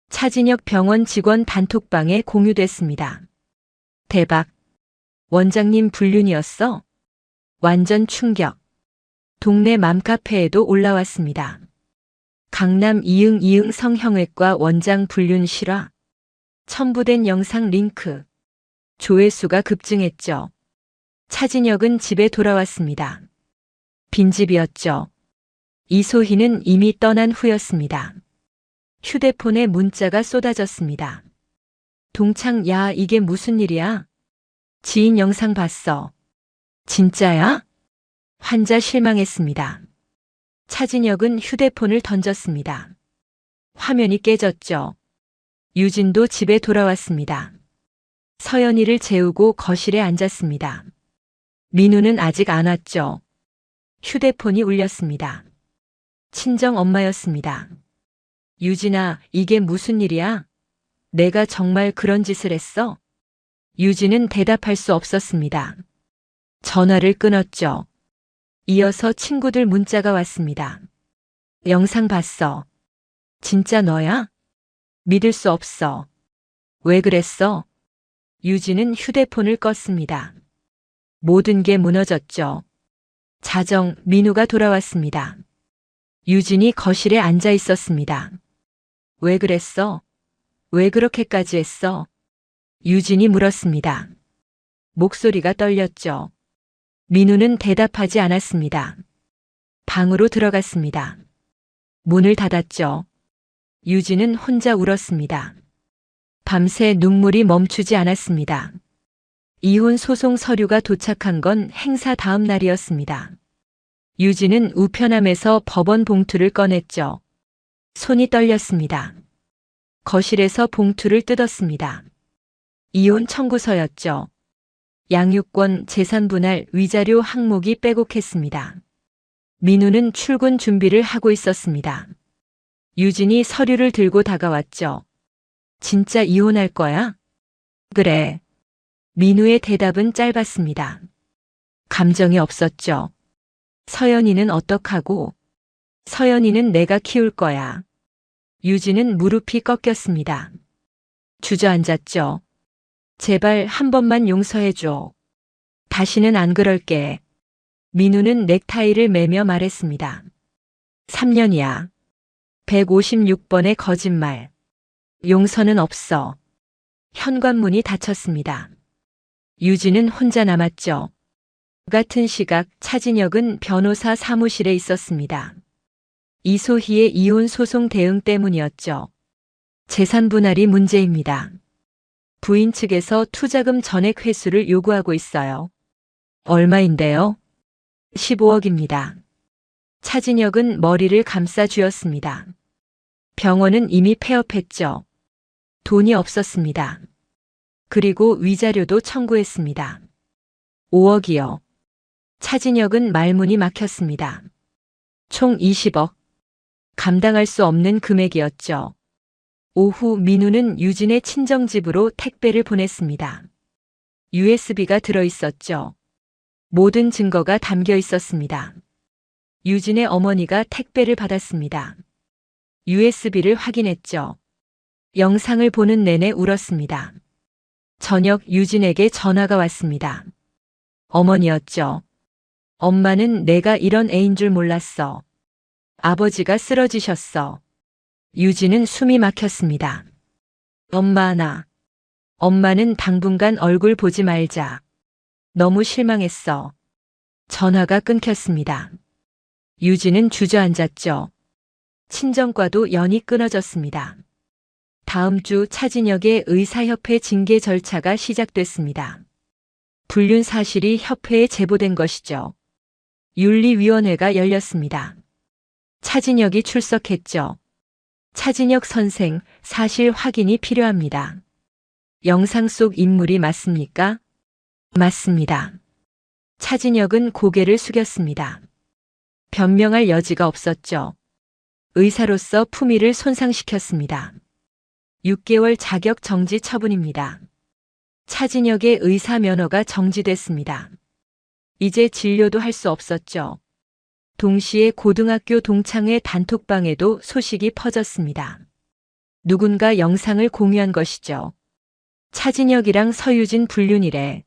차진혁 병원 직원 단톡방에 공유됐습니다. 대박. 원장님 불륜이었어? 완전 충격. 동네 맘카페에도 올라왔습니다. 강남 이응 성형외과 원장 불륜 실화. 첨부된 영상 링크. 조회수가 급증했죠. 차진혁은 집에 돌아왔습니다. 빈집이었죠. 이소희는 이미 떠난 후였습니다. 휴대폰에 문자가 쏟아졌습니다. 동창, 야, 이게 무슨 일이야? 지인 영상 봤어. 진짜야? 환자 실망했습니다. 차진혁은 휴대폰을 던졌습니다. 화면이 깨졌죠. 유진도 집에 돌아왔습니다. 서연이를 재우고 거실에 앉았습니다. 민우는 아직 안 왔죠. 휴대폰이 울렸습니다. 친정 엄마였습니다. 유진아, 이게 무슨 일이야? 내가 정말 그런 짓을 했어? 유진은 대답할 수 없었습니다. 전화를 끊었죠. 이어서 친구들 문자가 왔습니다. 영상 봤어. 진짜 너야? 믿을 수 없어. 왜 그랬어? 유진은 휴대폰을 껐습니다. 모든 게 무너졌죠. 자정, 민우가 돌아왔습니다. 유진이 거실에 앉아 있었습니다. 왜 그랬어? 왜 그렇게까지 했어? 유진이 물었습니다. 목소리가 떨렸죠. 민우는 대답하지 않았습니다. 방으로 들어갔습니다. 문을 닫았죠. 유진은 혼자 울었습니다. 밤새 눈물이 멈추지 않았습니다. 이혼 소송 서류가 도착한 건 행사 다음 날이었습니다. 유진은 우편함에서 법원 봉투를 꺼냈죠. 손이 떨렸습니다. 거실에서 봉투를 뜯었습니다. 이혼 청구서였죠. 양육권, 재산분할, 위자료 항목이 빼곡했습니다. 민우는 출근 준비를 하고 있었습니다. 유진이 서류를 들고 다가왔죠. 진짜 이혼할 거야? 그래. 민우의 대답은 짧았습니다. 감정이 없었죠. 서연이는 어떡하고? 서연이는 내가 키울 거야. 유진은 무릎이 꺾였습니다. 주저앉았죠. 제발 한 번만 용서해줘. 다시는 안 그럴게. 민우는 넥타이를 매며 말했습니다. 3년이야. 156번의 거짓말. 용서는 없어. 현관문이 닫혔습니다. 유진은 혼자 남았죠. 같은 시각 차진혁은 변호사 사무실에 있었습니다. 이소희의 이혼 소송 대응 때문이었죠. 재산 분할이 문제입니다. 부인 측에서 투자금 전액 회수를 요구하고 있어요. 얼마인데요? 15억입니다. 차진혁은 머리를 감싸 쥐었습니다. 병원은 이미 폐업했죠. 돈이 없었습니다. 그리고 위자료도 청구했습니다. 5억이요. 차진혁은 말문이 막혔습니다. 총 20억. 감당할 수 없는 금액이었죠. 오후 민우는 유진의 친정집으로 택배를 보냈습니다. USB가 들어있었죠. 모든 증거가 담겨 있었습니다. 유진의 어머니가 택배를 받았습니다. USB를 확인했죠. 영상을 보는 내내 울었습니다. 저녁 유진에게 전화가 왔습니다. 어머니였죠. 엄마는 내가 이런 애인 줄 몰랐어. 아버지가 쓰러지셨어. 유진은 숨이 막혔습니다. 엄마. 엄마는 당분간 얼굴 보지 말자. 너무 실망했어. 전화가 끊겼습니다. 유진은 주저앉았죠. 친정과도 연이 끊어졌습니다. 다음 주 차진혁의 의사협회 징계 절차가 시작됐습니다. 불륜 사실이 협회에 제보된 것이죠. 윤리위원회가 열렸습니다. 차진혁이 출석했죠. 차진혁 선생, 사실 확인이 필요합니다. 영상 속 인물이 맞습니까? 맞습니다. 차진혁은 고개를 숙였습니다. 변명할 여지가 없었죠. 의사로서 품위를 손상시켰습니다. 6개월 자격 정지 처분입니다. 차진혁의 의사 면허가 정지됐습니다. 이제 진료도 할 수 없었죠. 동시에 고등학교 동창회 단톡방에도 소식이 퍼졌습니다. 누군가 영상을 공유한 것이죠. 차진혁이랑 서유진 불륜이래.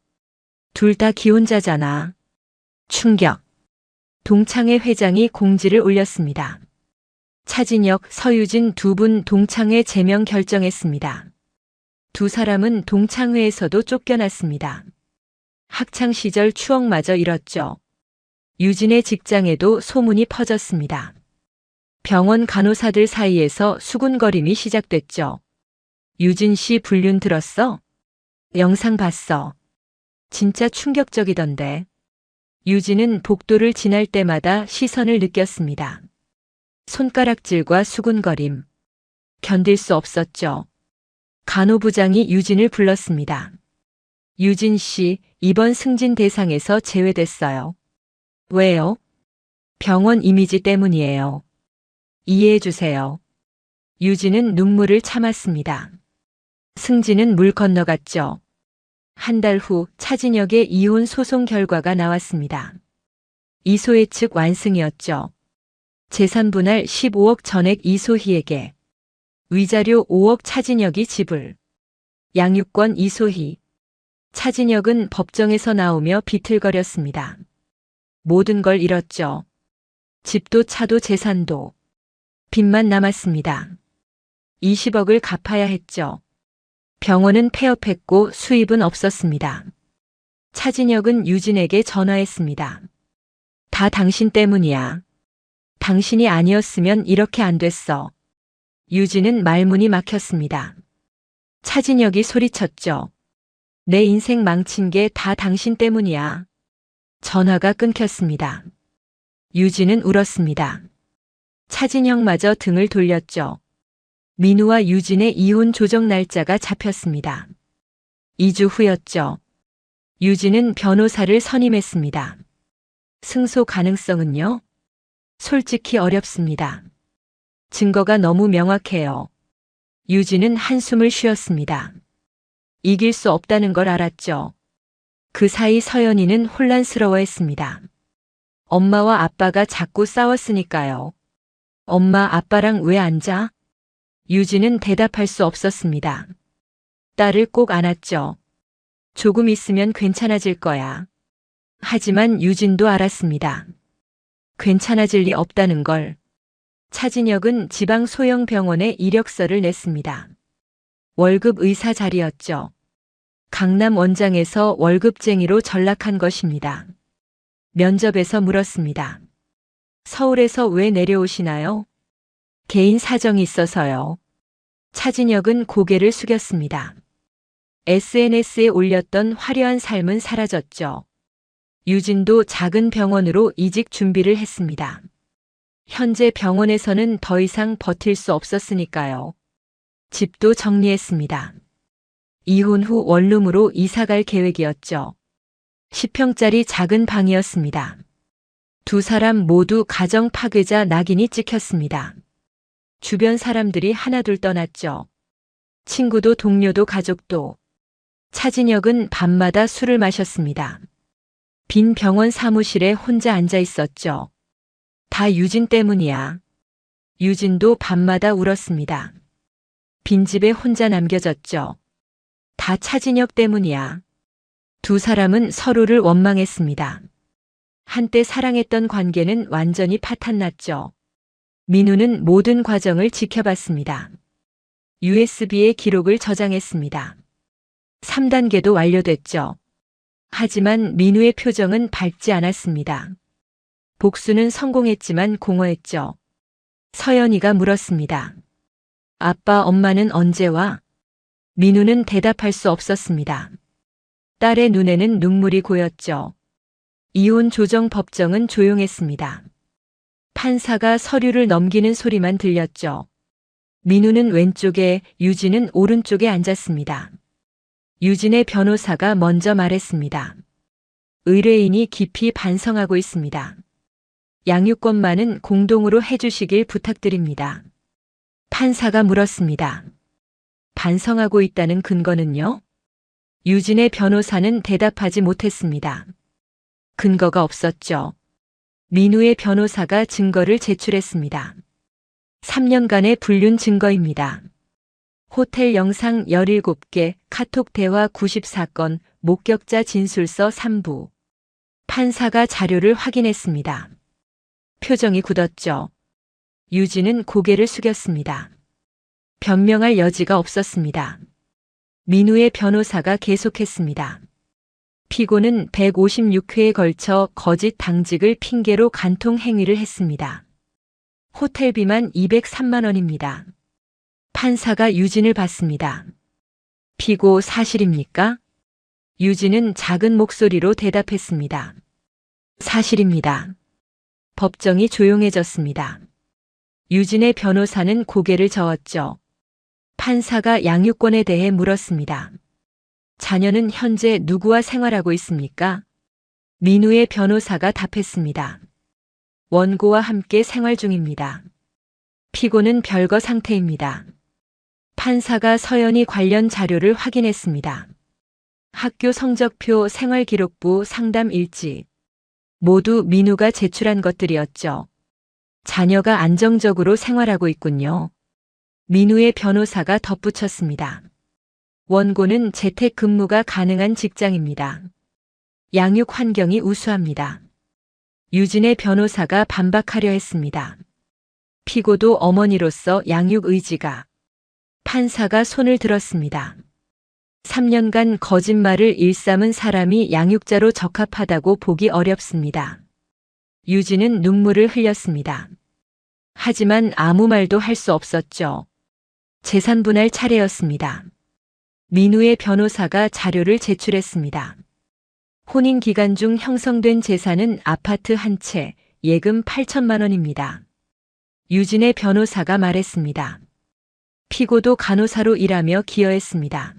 둘 다 기혼자잖아. 충격. 동창회 회장이 공지를 올렸습니다. 차진혁, 서유진 두 분 동창회 제명 결정했습니다. 두 사람은 동창회에서도 쫓겨났습니다. 학창시절 추억마저 잃었죠. 유진의 직장에도 소문이 퍼졌습니다. 병원 간호사들 사이에서 수군거림이 시작됐죠. 유진 씨 불륜 들었어? 영상 봤어. 진짜 충격적이던데. 유진은 복도를 지날 때마다 시선을 느꼈습니다. 손가락질과 수군거림. 견딜 수 없었죠. 간호부장이 유진을 불렀습니다. 유진 씨, 이번 승진 대상에서 제외됐어요. 왜요? 병원 이미지 때문이에요. 이해해 주세요. 유진은 눈물을 참았습니다. 승진은 물 건너갔죠. 한 달 후 차진혁의 이혼 소송 결과가 나왔습니다. 이소혜 측 완승이었죠. 재산분할 15억 전액 이소희에게, 위자료 5억 차진혁이 지불, 양육권 이소희. 차진혁은 법정에서 나오며 비틀거렸습니다. 모든 걸 잃었죠. 집도 차도 재산도. 빚만 남았습니다. 20억을 갚아야 했죠. 병원은 폐업했고 수입은 없었습니다. 차진혁은 유진에게 전화했습니다. 다 당신 때문이야. 당신이 아니었으면 이렇게 안 됐어. 유진은 말문이 막혔습니다. 차진혁이 소리쳤죠. 내 인생 망친 게 다 당신 때문이야. 전화가 끊겼습니다. 유진은 울었습니다. 차진혁마저 등을 돌렸죠. 민우와 유진의 이혼 조정 날짜가 잡혔습니다. 2주 후였죠. 유진은 변호사를 선임했습니다. 승소 가능성은요? 솔직히 어렵습니다. 증거가 너무 명확해요. 유진은 한숨을 쉬었습니다. 이길 수 없다는 걸 알았죠. 그 사이 서연이는 혼란스러워했습니다. 엄마와 아빠가 자꾸 싸웠으니까요. 엄마, 아빠랑 왜 안 자? 유진은 대답할 수 없었습니다. 딸을 꼭 안았죠. 조금 있으면 괜찮아질 거야. 하지만 유진도 알았습니다. 괜찮아질 리 없다는 걸. 차진혁은 지방 소형 병원에 이력서를 냈습니다. 월급 의사 자리였죠. 강남 원장에서 월급쟁이로 전락한 것입니다. 면접에서 물었습니다. 서울에서 왜 내려오시나요? 개인 사정이 있어서요. 차진혁은 고개를 숙였습니다. SNS에 올렸던 화려한 삶은 사라졌죠. 유진도 작은 병원으로 이직 준비를 했습니다. 현재 병원에서는 더 이상 버틸 수 없었으니까요. 집도 정리했습니다. 이혼 후 원룸으로 이사갈 계획이었죠. 10평짜리 작은 방이었습니다. 두 사람 모두 가정 파괴자 낙인이 찍혔습니다. 주변 사람들이 하나둘 떠났죠. 친구도 동료도 가족도. 차진혁은 밤마다 술을 마셨습니다. 빈 병원 사무실에 혼자 앉아 있었죠. 다 유진 때문이야. 유진도 밤마다 울었습니다. 빈집에 혼자 남겨졌죠. 다 차진혁 때문이야. 두 사람은 서로를 원망했습니다. 한때 사랑했던 관계는 완전히 파탄났죠. 민우는 모든 과정을 지켜봤습니다. USB에 기록을 저장했습니다. 3단계도 완료됐죠. 하지만 민우의 표정은 밝지 않았습니다. 복수는 성공했지만 공허했죠. 서연이가 물었습니다. 아빠, 엄마는 언제 와? 민우는 대답할 수 없었습니다. 딸의 눈에는 눈물이 고였죠. 이혼 조정 법정은 조용했습니다. 판사가 서류를 넘기는 소리만 들렸죠. 민우는 왼쪽에, 유진은 오른쪽에 앉았습니다. 유진의 변호사가 먼저 말했습니다. 의뢰인이 깊이 반성하고 있습니다. 양육권만은 공동으로 해주시길 부탁드립니다. 판사가 물었습니다. 반성하고 있다는 근거는요? 유진의 변호사는 대답하지 못했습니다. 근거가 없었죠. 민우의 변호사가 증거를 제출했습니다. 3년간의 불륜 증거입니다. 호텔 영상 17개, 카톡 대화 94건, 목격자 진술서 3부. 판사가 자료를 확인했습니다. 표정이 굳었죠. 유진은 고개를 숙였습니다. 변명할 여지가 없었습니다. 민우의 변호사가 계속했습니다. 피고는 156회에 걸쳐 거짓 당직을 핑계로 간통 행위를 했습니다. 호텔비만 203만 원입니다. 판사가 유진을 봤습니다. 피고 사실입니까? 유진은 작은 목소리로 대답했습니다. 사실입니다. 법정이 조용해졌습니다. 유진의 변호사는 고개를 저었죠. 판사가 양육권에 대해 물었습니다. 자녀는 현재 누구와 생활하고 있습니까? 민우의 변호사가 답했습니다. 원고와 함께 생활 중입니다. 피고는 별거 상태입니다. 판사가 서연이 관련 자료를 확인했습니다. 학교 성적표, 생활기록부, 상담 일지. 모두 민우가 제출한 것들이었죠. 자녀가 안정적으로 생활하고 있군요. 민우의 변호사가 덧붙였습니다. 원고는 재택근무가 가능한 직장입니다. 양육 환경이 우수합니다. 유진의 변호사가 반박하려 했습니다. 피고도 어머니로서 양육 의지가. 판사가 손을 들었습니다. 3년간 거짓말을 일삼은 사람이 양육자로 적합하다고 보기 어렵습니다. 유진은 눈물을 흘렸습니다. 하지만 아무 말도 할 수 없었죠. 재산분할 차례였습니다. 민우의 변호사가 자료를 제출했습니다. 혼인 기간 중 형성된 재산은 아파트 한 채, 예금 8천만 원입니다. 유진의 변호사가 말했습니다. 피고도 간호사로 일하며 기여했습니다.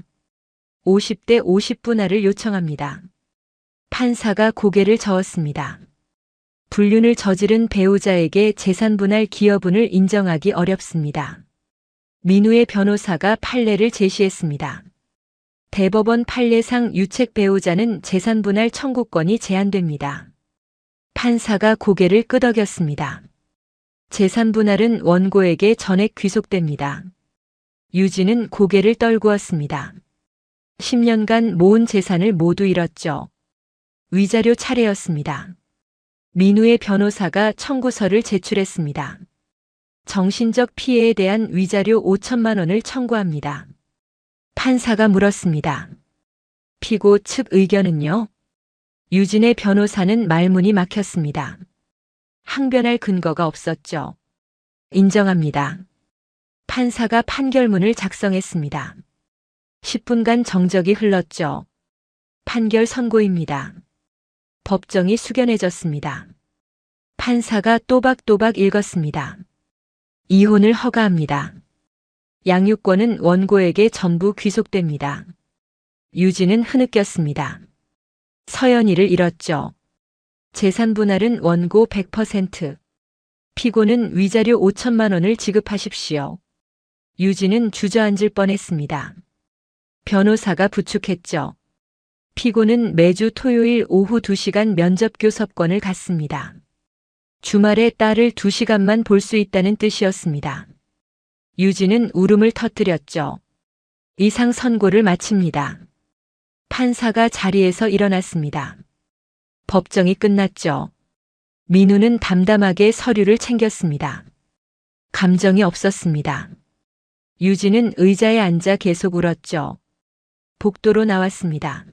50대 50분할을 요청합니다. 판사가 고개를 저었습니다. 불륜을 저지른 배우자에게 재산분할 기여분을 인정하기 어렵습니다. 민우의 변호사가 판례를 제시했습니다. 대법원 판례상 유책 배우자는 재산분할 청구권이 제한됩니다. 판사가 고개를 끄덕였습니다. 재산분할은 원고에게 전액 귀속됩니다. 유진은 고개를 떨구었습니다. 10년간 모은 재산을 모두 잃었죠. 위자료 차례였습니다. 민우의 변호사가 청구서를 제출했습니다. 정신적 피해에 대한 위자료 5천만 원을 청구합니다. 판사가 물었습니다. 피고 측 의견은요? 유진의 변호사는 말문이 막혔습니다. 항변할 근거가 없었죠. 인정합니다. 판사가 판결문을 작성했습니다. 10분간 정적이 흘렀죠. 판결 선고입니다. 법정이 숙연해졌습니다. 판사가 또박또박 읽었습니다. 이혼을 허가합니다. 양육권은 원고에게 전부 귀속됩니다. 유진은 흐느꼈습니다. 서연이를 잃었죠. 재산분할은 원고 100%. 피고는 위자료 5천만 원을 지급하십시오. 유진은 주저앉을 뻔했습니다. 변호사가 부축했죠. 피고는 매주 토요일 오후 2시간 면접교섭권을 갖습니다. 주말에 딸을 2시간만 볼 수 있다는 뜻이었습니다. 유진은 울음을 터뜨렸죠. 이상 선고를 마칩니다. 판사가 자리에서 일어났습니다. 법정이 끝났죠. 민우는 담담하게 서류를 챙겼습니다. 감정이 없었습니다. 유진은 의자에 앉아 계속 울었죠. 복도로 나왔습니다.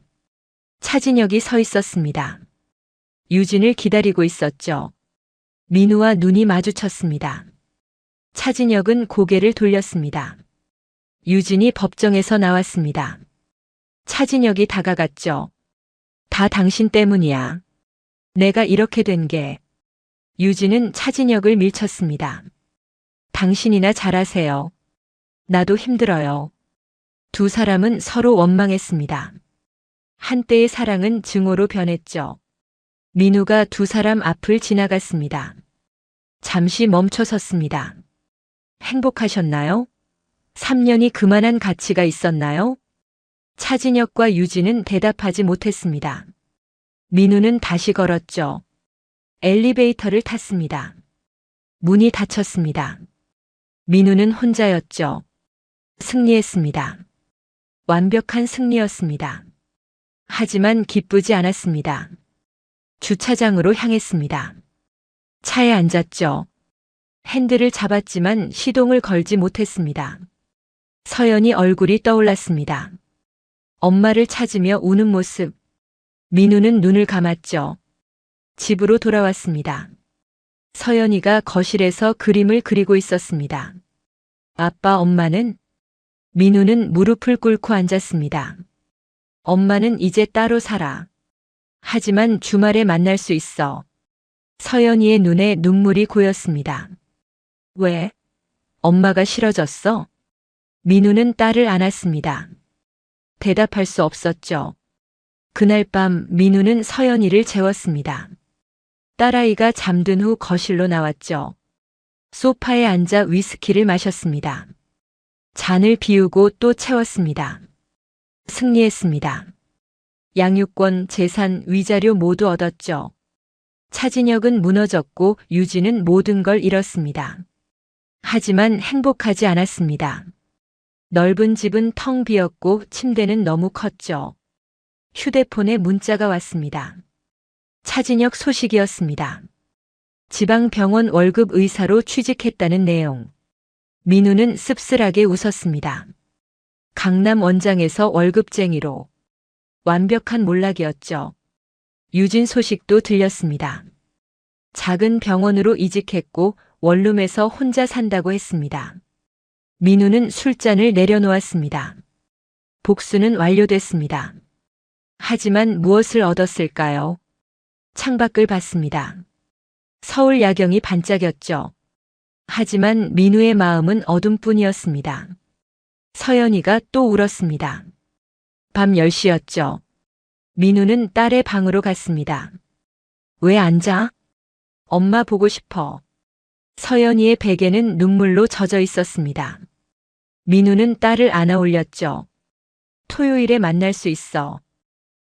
차진혁이 서 있었습니다. 유진을 기다리고 있었죠. 민우와 눈이 마주쳤습니다. 차진혁은 고개를 돌렸습니다. 유진이 법정에서 나왔습니다. 차진혁이 다가갔죠. 다 당신 때문이야. 내가 이렇게 된 게. 유진은 차진혁을 밀쳤습니다. 당신이나 잘하세요. 나도 힘들어요. 두 사람은 서로 원망했습니다. 한때의 사랑은 증오로 변했죠. 민우가 두 사람 앞을 지나갔습니다. 잠시 멈춰 섰습니다. 행복하셨나요? 3년이 그만한 가치가 있었나요? 차진혁과 유진은 대답하지 못했습니다. 민우는 다시 걸었죠. 엘리베이터를 탔습니다. 문이 닫혔습니다. 민우는 혼자였죠. 승리했습니다. 완벽한 승리였습니다. 하지만 기쁘지 않았습니다. 주차장으로 향했습니다. 차에 앉았죠. 핸들을 잡았지만 시동을 걸지 못했습니다. 서연이 얼굴이 떠올랐습니다. 엄마를 찾으며 우는 모습. 민우는 눈을 감았죠. 집으로 돌아왔습니다. 서연이가 거실에서 그림을 그리고 있었습니다. 아빠, 엄마는? 민우는 무릎을 꿇고 앉았습니다. 엄마는 이제 따로 살아. 하지만 주말에 만날 수 있어. 서연이의 눈에 눈물이 고였습니다. 왜? 엄마가 싫어졌어? 민우는 딸을 안았습니다. 대답할 수 없었죠. 그날 밤 민우는 서연이를 재웠습니다. 딸아이가 잠든 후 거실로 나왔죠. 소파에 앉아 위스키를 마셨습니다. 잔을 비우고 또 채웠습니다. 승리했습니다. 양육권, 재산, 위자료 모두 얻었죠. 차진혁은 무너졌고 유진은 모든 걸 잃었습니다. 하지만 행복하지 않았습니다. 넓은 집은 텅 비었고 침대는 너무 컸죠. 휴대폰에 문자가 왔습니다. 차진혁 소식이었습니다. 지방병원 월급 의사로 취직했다는 내용. 민우는 씁쓸하게 웃었습니다. 강남 원장에서 월급쟁이로. 완벽한 몰락이었죠. 유진 소식도 들렸습니다. 작은 병원으로 이직했고 원룸에서 혼자 산다고 했습니다. 민우는 술잔을 내려놓았습니다. 복수는 완료됐습니다. 하지만 무엇을 얻었을까요? 창밖을 봤습니다. 서울 야경이 반짝였죠. 하지만 민우의 마음은 어둠뿐이었습니다. 서연이가 또 울었습니다. 밤 10시였죠. 민우는 딸의 방으로 갔습니다. 왜 안 자? 엄마 보고 싶어. 서연이의 베개는 눈물로 젖어 있었습니다. 민우는 딸을 안아 올렸죠. 토요일에 만날 수 있어.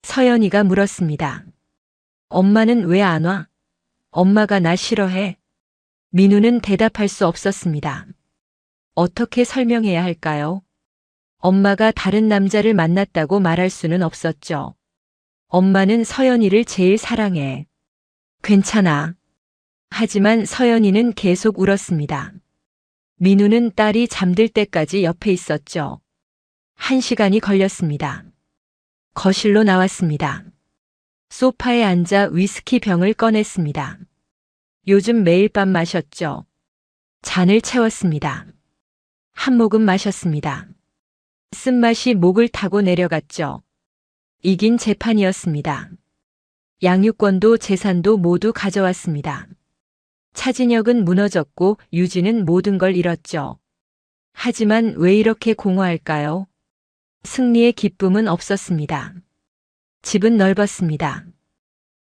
서연이가 물었습니다. 엄마는 왜 안 와? 엄마가 나 싫어해. 민우는 대답할 수 없었습니다. 어떻게 설명해야 할까요? 엄마가 다른 남자를 만났다고 말할 수는 없었죠. 엄마는 서연이를 제일 사랑해. 괜찮아. 하지만 서연이는 계속 울었습니다. 민우는 딸이 잠들 때까지 옆에 있었죠. 1시간이 걸렸습니다. 거실로 나왔습니다. 소파에 앉아 위스키 병을 꺼냈습니다. 요즘 매일 밤 마셨죠. 잔을 채웠습니다. 한 모금 마셨습니다. 쓴맛이 목을 타고 내려갔죠. 이긴 재판이었습니다. 양육권도 재산도 모두 가져왔습니다. 차진혁은 무너졌고 유진은 모든 걸 잃었죠. 하지만 왜 이렇게 공허할까요? 승리의 기쁨은 없었습니다. 집은 넓었습니다.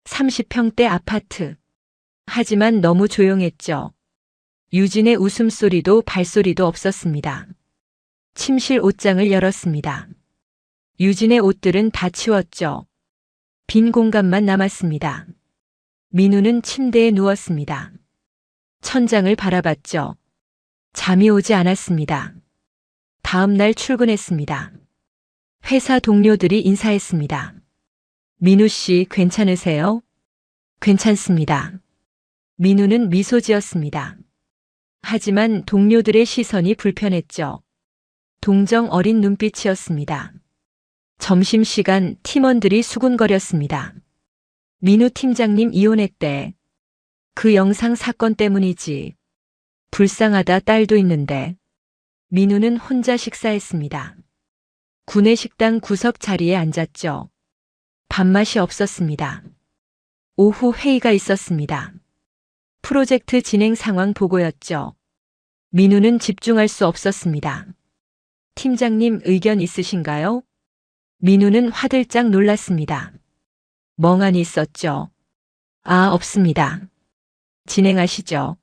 30평대 아파트. 하지만 너무 조용했죠. 유진의 웃음소리도 발소리도 없었습니다. 침실 옷장을 열었습니다. 유진의 옷들은 다 치웠죠. 빈 공간만 남았습니다. 민우는 침대에 누웠습니다. 천장을 바라봤죠. 잠이 오지 않았습니다. 다음 날 출근했습니다. 회사 동료들이 인사했습니다. 민우 씨 괜찮으세요? 괜찮습니다. 민우는 미소 지었습니다. 하지만 동료들의 시선이 불편했죠. 동정 어린 눈빛이었습니다. 점심시간 팀원들이 수군거렸습니다. 민우 팀장님 이혼했대. 그 영상 사건 때문이지. 불쌍하다, 딸도 있는데. 민우는 혼자 식사했습니다. 구내식당 구석 자리에 앉았죠. 밥맛이 없었습니다. 오후 회의가 있었습니다. 프로젝트 진행 상황 보고였죠. 민우는 집중할 수 없었습니다. 팀장님 의견 있으신가요? 민우는 화들짝 놀랐습니다. 멍하니 있었죠. 없습니다. 진행하시죠.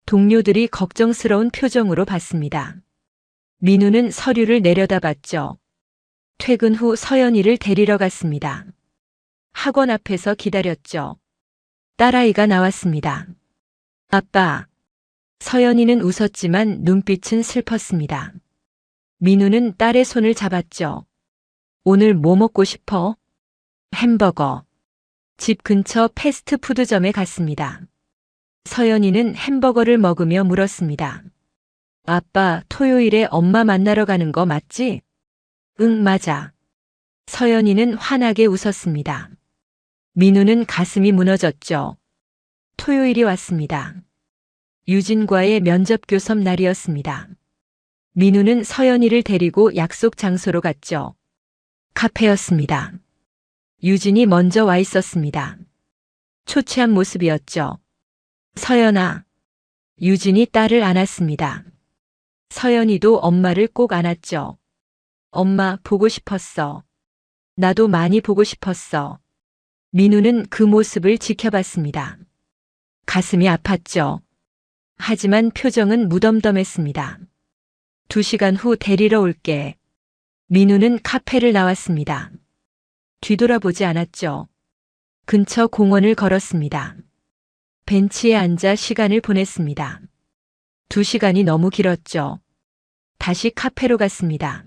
동료들이 걱정스러운 표정으로 봤습니다. 민우는 서류를 내려다봤죠. 퇴근 후 서연이를 데리러 갔습니다. 학원 앞에서 기다렸죠. 딸아이가 나왔습니다. 아빠. 서연이는 웃었지만 눈빛은 슬펐습니다. 민우는 딸의 손을 잡았죠. 오늘 뭐 먹고 싶어? 햄버거. 집 근처 패스트푸드점에 갔습니다. 서연이는 햄버거를 먹으며 물었습니다. 아빠, 토요일에 엄마 만나러 가는 거 맞지? 응, 맞아. 서연이는 환하게 웃었습니다. 민우는 가슴이 무너졌죠. 토요일이 왔습니다. 유진과의 면접 교섭 날이었습니다. 민우는 서연이를 데리고 약속 장소로 갔죠. 카페였습니다. 유진이 먼저 와 있었습니다. 초췌한 모습이었죠. 서연아. 유진이 딸을 안았습니다. 서연이도 엄마를 꼭 안았죠. 엄마, 보고 싶었어. 나도 많이 보고 싶었어. 민우는 그 모습을 지켜봤습니다. 가슴이 아팠죠. 하지만 표정은 무덤덤했습니다. 2시간 후 데리러 올게. 민우는 카페를 나왔습니다. 뒤돌아보지 않았죠. 근처 공원을 걸었습니다. 벤치에 앉아 시간을 보냈습니다. 2시간이 너무 길었죠. 다시 카페로 갔습니다.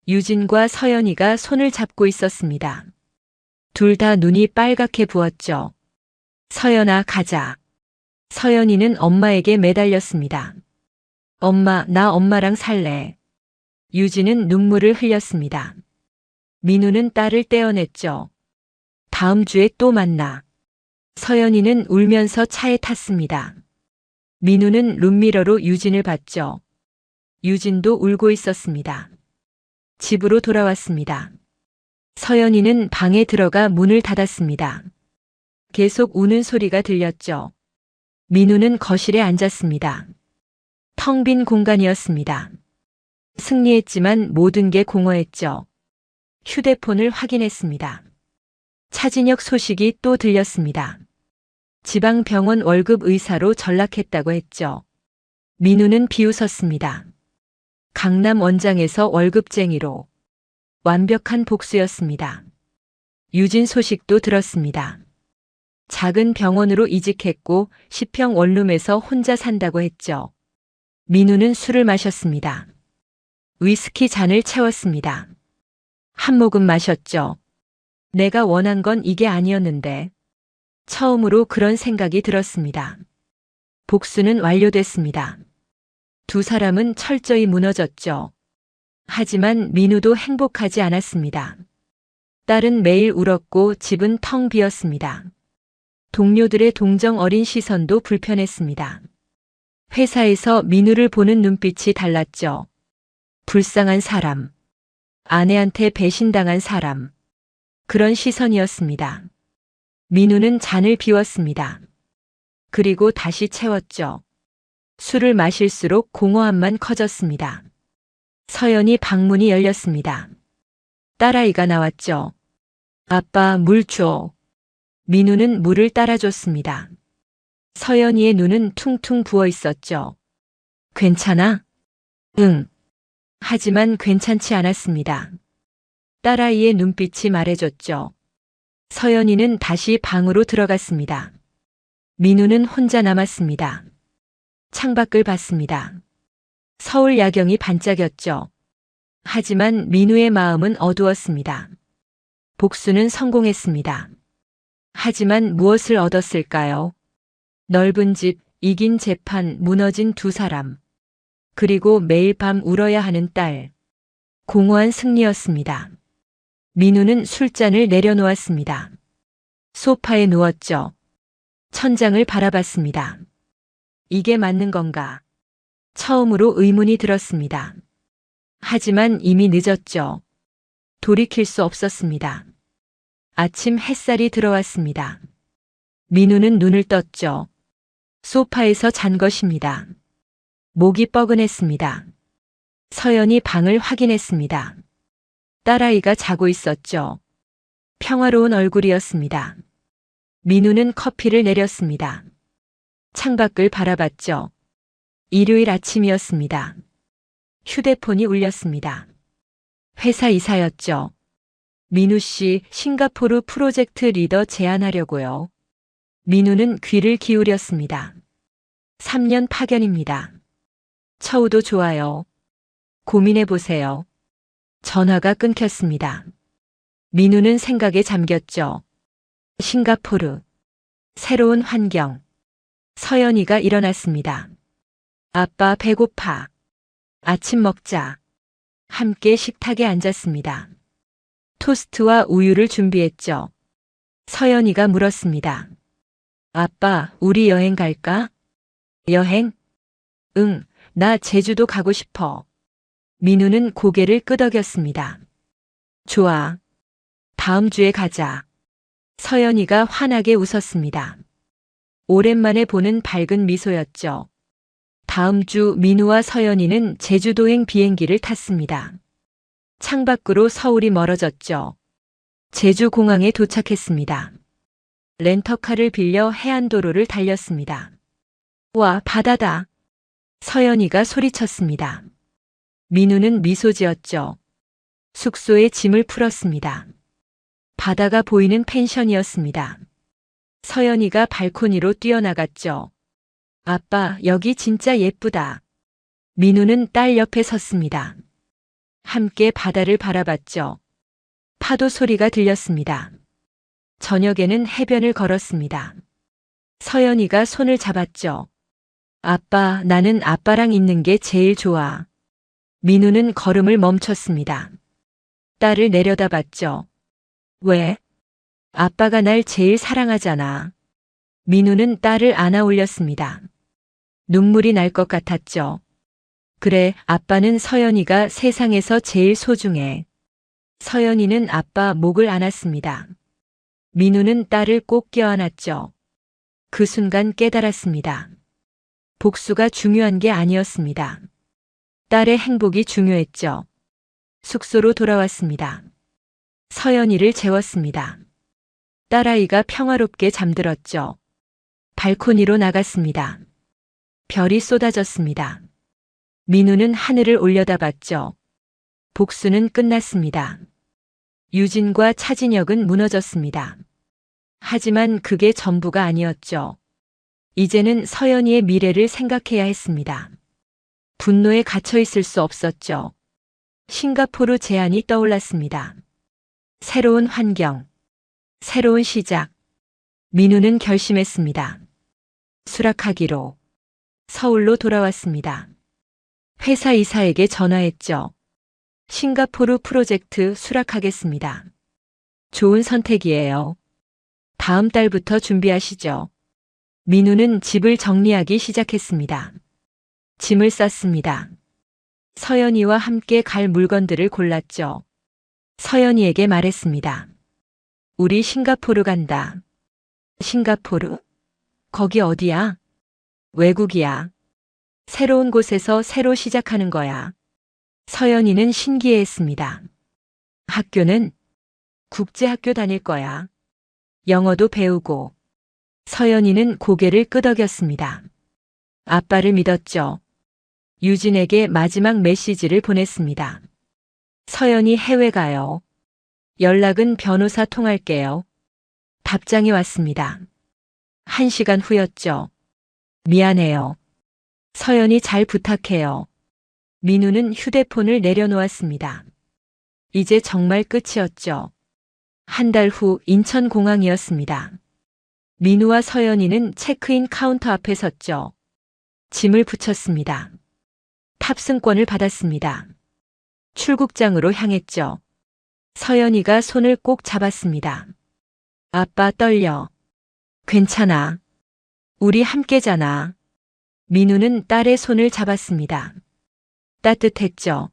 유진과 서연이가 손을 잡고 있었습니다. 둘 다 눈이 빨갛게 부었죠. 서연아, 가자. 서연이는 엄마에게 매달렸습니다. 엄마, 나 엄마랑 살래. 유진은 눈물을 흘렸습니다. 민우는 딸을 떼어냈죠. 다음 주에 또 만나. 서연이는 울면서 차에 탔습니다. 민우는 룸미러로 유진을 봤죠. 유진도 울고 있었습니다. 집으로 돌아왔습니다. 서연이는 방에 들어가 문을 닫았습니다. 계속 우는 소리가 들렸죠. 민우는 거실에 앉았습니다. 텅 빈 공간이었습니다. 승리했지만 모든 게 공허했죠. 휴대폰을 확인했습니다. 차진혁 소식이 또 들렸습니다. 지방병원 월급 의사로 전락했다고 했죠. 민우는 비웃었습니다. 강남 원장에서 월급쟁이로. 완벽한 복수였습니다. 유진 소식도 들었습니다. 작은 병원으로 이직했고 10평 원룸에서 혼자 산다고 했죠. 민우는 술을 마셨습니다. 위스키 잔을 채웠습니다. 한 모금 마셨죠. 내가 원한 건 이게 아니었는데. 처음으로 그런 생각이 들었습니다. 복수는 완료됐습니다. 두 사람은 철저히 무너졌죠. 하지만 민우도 행복하지 않았습니다. 딸은 매일 울었고 집은 텅 비었습니다. 동료들의 동정 어린 시선도 불편했습니다. 회사에서 민우를 보는 눈빛이 달랐죠. 불쌍한 사람. 아내한테 배신당한 사람. 그런 시선이었습니다. 민우는 잔을 비웠습니다. 그리고 다시 채웠죠. 술을 마실수록 공허함만 커졌습니다. 서연이 방문이 열렸습니다. 딸아이가 나왔죠. 아빠, 물 줘. 민우는 물을 따라줬습니다. 서연이의 눈은 퉁퉁 부어 있었죠. 괜찮아? 응. 하지만 괜찮지 않았습니다. 딸아이의 눈빛이 말해줬죠. 서연이는 다시 방으로 들어갔습니다. 민우는 혼자 남았습니다. 창밖을 봤습니다. 서울 야경이 반짝였죠. 하지만 민우의 마음은 어두웠습니다. 복수는 성공했습니다. 하지만 무엇을 얻었을까요? 넓은 집, 이긴 재판, 무너진 두 사람. 그리고 매일 밤 울어야 하는 딸. 공허한 승리였습니다. 민우는 술잔을 내려놓았습니다. 소파에 누웠죠. 천장을 바라봤습니다. 이게 맞는 건가? 처음으로 의문이 들었습니다. 하지만 이미 늦었죠. 돌이킬 수 없었습니다. 아침 햇살이 들어왔습니다. 민우는 눈을 떴죠. 소파에서 잔 것입니다. 목이 뻐근했습니다. 서연이 방을 확인했습니다. 딸아이가 자고 있었죠. 평화로운 얼굴이었습니다. 민우는 커피를 내렸습니다. 창밖을 바라봤죠. 일요일 아침이었습니다. 휴대폰이 울렸습니다. 회사 이사였죠. 민우 씨 싱가포르 프로젝트 리더 제안하려고요. 민우는 귀를 기울였습니다. 3년 파견입니다. 처우도 좋아요. 고민해 보세요. 전화가 끊겼습니다. 민우는 생각에 잠겼죠. 싱가포르. 새로운 환경. 서연이가 일어났습니다. 아빠 배고파. 아침 먹자. 함께 식탁에 앉았습니다. 토스트와 우유를 준비했죠. 서연이가 물었습니다. 아빠, 우리 여행 갈까? 여행? 응, 나 제주도 가고 싶어. 민우는 고개를 끄덕였습니다. 좋아. 다음 주에 가자. 서연이가 환하게 웃었습니다. 오랜만에 보는 밝은 미소였죠. 다음 주 민우와 서연이는 제주도행 비행기를 탔습니다. 창밖으로 서울이 멀어졌죠. 제주공항에 도착했습니다. 렌터카를 빌려 해안도로를 달렸습니다. 와, 바다다. 서연이가 소리쳤습니다. 민우는 미소 지었죠. 숙소에 짐을 풀었습니다. 바다가 보이는 펜션이었습니다. 서연이가 발코니로 뛰어나갔죠. 아빠, 여기 진짜 예쁘다. 민우는 딸 옆에 섰습니다. 함께 바다를 바라봤죠. 파도 소리가 들렸습니다. 저녁에는 해변을 걸었습니다. 서연이가 손을 잡았죠. 아빠, 나는 아빠랑 있는 게 제일 좋아. 민우는 걸음을 멈췄습니다. 딸을 내려다봤죠. 왜? 아빠가 날 제일 사랑하잖아. 민우는 딸을 안아 올렸습니다. 눈물이 날 것 같았죠. 그래, 아빠는 서연이가 세상에서 제일 소중해. 서연이는 아빠 목을 안았습니다. 민우는 딸을 꼭 껴안았죠. 그 순간 깨달았습니다. 복수가 중요한 게 아니었습니다. 딸의 행복이 중요했죠. 숙소로 돌아왔습니다. 서연이를 재웠습니다. 딸아이가 평화롭게 잠들었죠. 발코니로 나갔습니다. 별이 쏟아졌습니다. 민우는 하늘을 올려다봤죠. 복수는 끝났습니다. 유진과 차진혁은 무너졌습니다. 하지만 그게 전부가 아니었죠. 이제는 서연이의 미래를 생각해야 했습니다. 분노에 갇혀 있을 수 없었죠. 싱가포르 제안이 떠올랐습니다. 새로운 환경, 새로운 시작. 민우는 결심했습니다. 수락하기로. 서울로 돌아왔습니다. 회사 이사에게 전화했죠. 싱가포르 프로젝트 수락하겠습니다. 좋은 선택이에요. 다음 달부터 준비하시죠. 민우는 집을 정리하기 시작했습니다. 짐을 쌌습니다. 서연이와 함께 갈 물건들을 골랐죠. 서연이에게 말했습니다. 우리 싱가포르 간다. 싱가포르? 거기 어디야? 외국이야. 새로운 곳에서 새로 시작하는 거야. 서연이는 신기해했습니다. 학교는 국제학교 다닐 거야. 영어도 배우고. 서연이는 고개를 끄덕였습니다. 아빠를 믿었죠. 유진에게 마지막 메시지를 보냈습니다. 서연이 해외 가요. 연락은 변호사 통할게요. 답장이 왔습니다. 1시간 후였죠. 미안해요. 서연이 잘 부탁해요. 민우는 휴대폰을 내려놓았습니다. 이제 정말 끝이었죠. 한 달 후 인천공항이었습니다. 민우와 서연이는 체크인 카운터 앞에 섰죠. 짐을 붙였습니다. 탑승권을 받았습니다. 출국장으로 향했죠. 서연이가 손을 꼭 잡았습니다. 아빠 떨려. 괜찮아. 우리 함께잖아. 민우는 딸의 손을 잡았습니다. 따뜻했죠.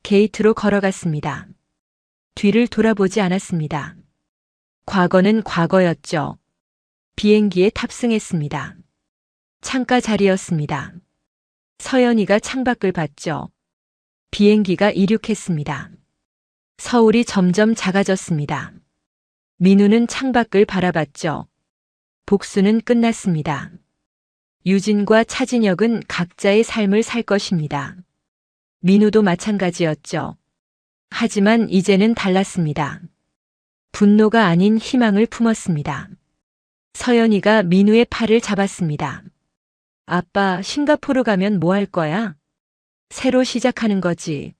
게이트로 걸어갔습니다. 뒤를 돌아보지 않았습니다. 과거는 과거였죠. 비행기에 탑승했습니다. 창가 자리였습니다. 서연이가 창밖을 봤죠. 비행기가 이륙했습니다. 서울이 점점 작아졌습니다. 민우는 창밖을 바라봤죠. 복수는 끝났습니다. 유진과 차진혁은 각자의 삶을 살 것입니다. 민우도 마찬가지였죠. 하지만 이제는 달랐습니다. 분노가 아닌 희망을 품었습니다. 서연이가 민우의 팔을 잡았습니다. 아빠, 싱가포르 가면 뭐 할 거야? 새로 시작하는 거지.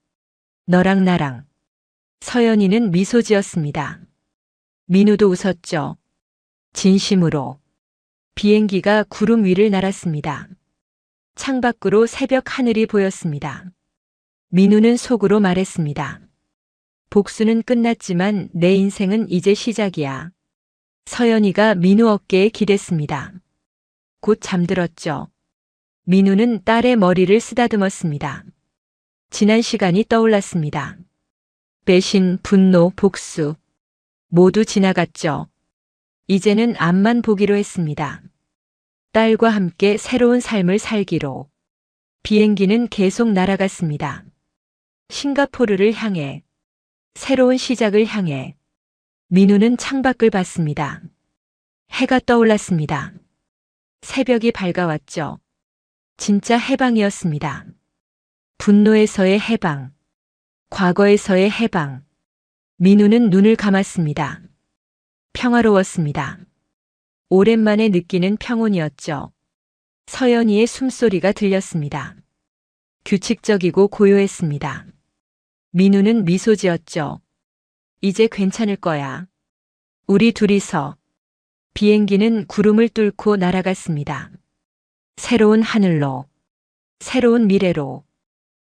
너랑 나랑. 서연이는 미소 지었습니다. 민우도 웃었죠. 진심으로. 비행기가 구름 위를 날았습니다. 창밖으로 새벽 하늘이 보였습니다. 민우는 속으로 말했습니다. 복수는 끝났지만 내 인생은 이제 시작이야. 서연이가 민우 어깨에 기댔습니다. 곧 잠들었죠. 민우는 딸의 머리를 쓰다듬었습니다. 지난 시간이 떠올랐습니다. 배신, 분노, 복수. 모두 지나갔죠. 이제는 앞만 보기로 했습니다. 딸과 함께 새로운 삶을 살기로. 비행기는 계속 날아갔습니다. 싱가포르를 향해. 새로운 시작을 향해. 민우는 창밖을 봤습니다. 해가 떠올랐습니다. 새벽이 밝아왔죠. 진짜 해방이었습니다. 분노에서의 해방. 과거에서의 해방. 민우는 눈을 감았습니다. 평화로웠습니다. 오랜만에 느끼는 평온이었죠. 서연이의 숨소리가 들렸습니다. 규칙적이고 고요했습니다. 민우는 미소 지었죠. 이제 괜찮을 거야. 우리 둘이서. 비행기는 구름을 뚫고 날아갔습니다. 새로운 하늘로, 새로운 미래로.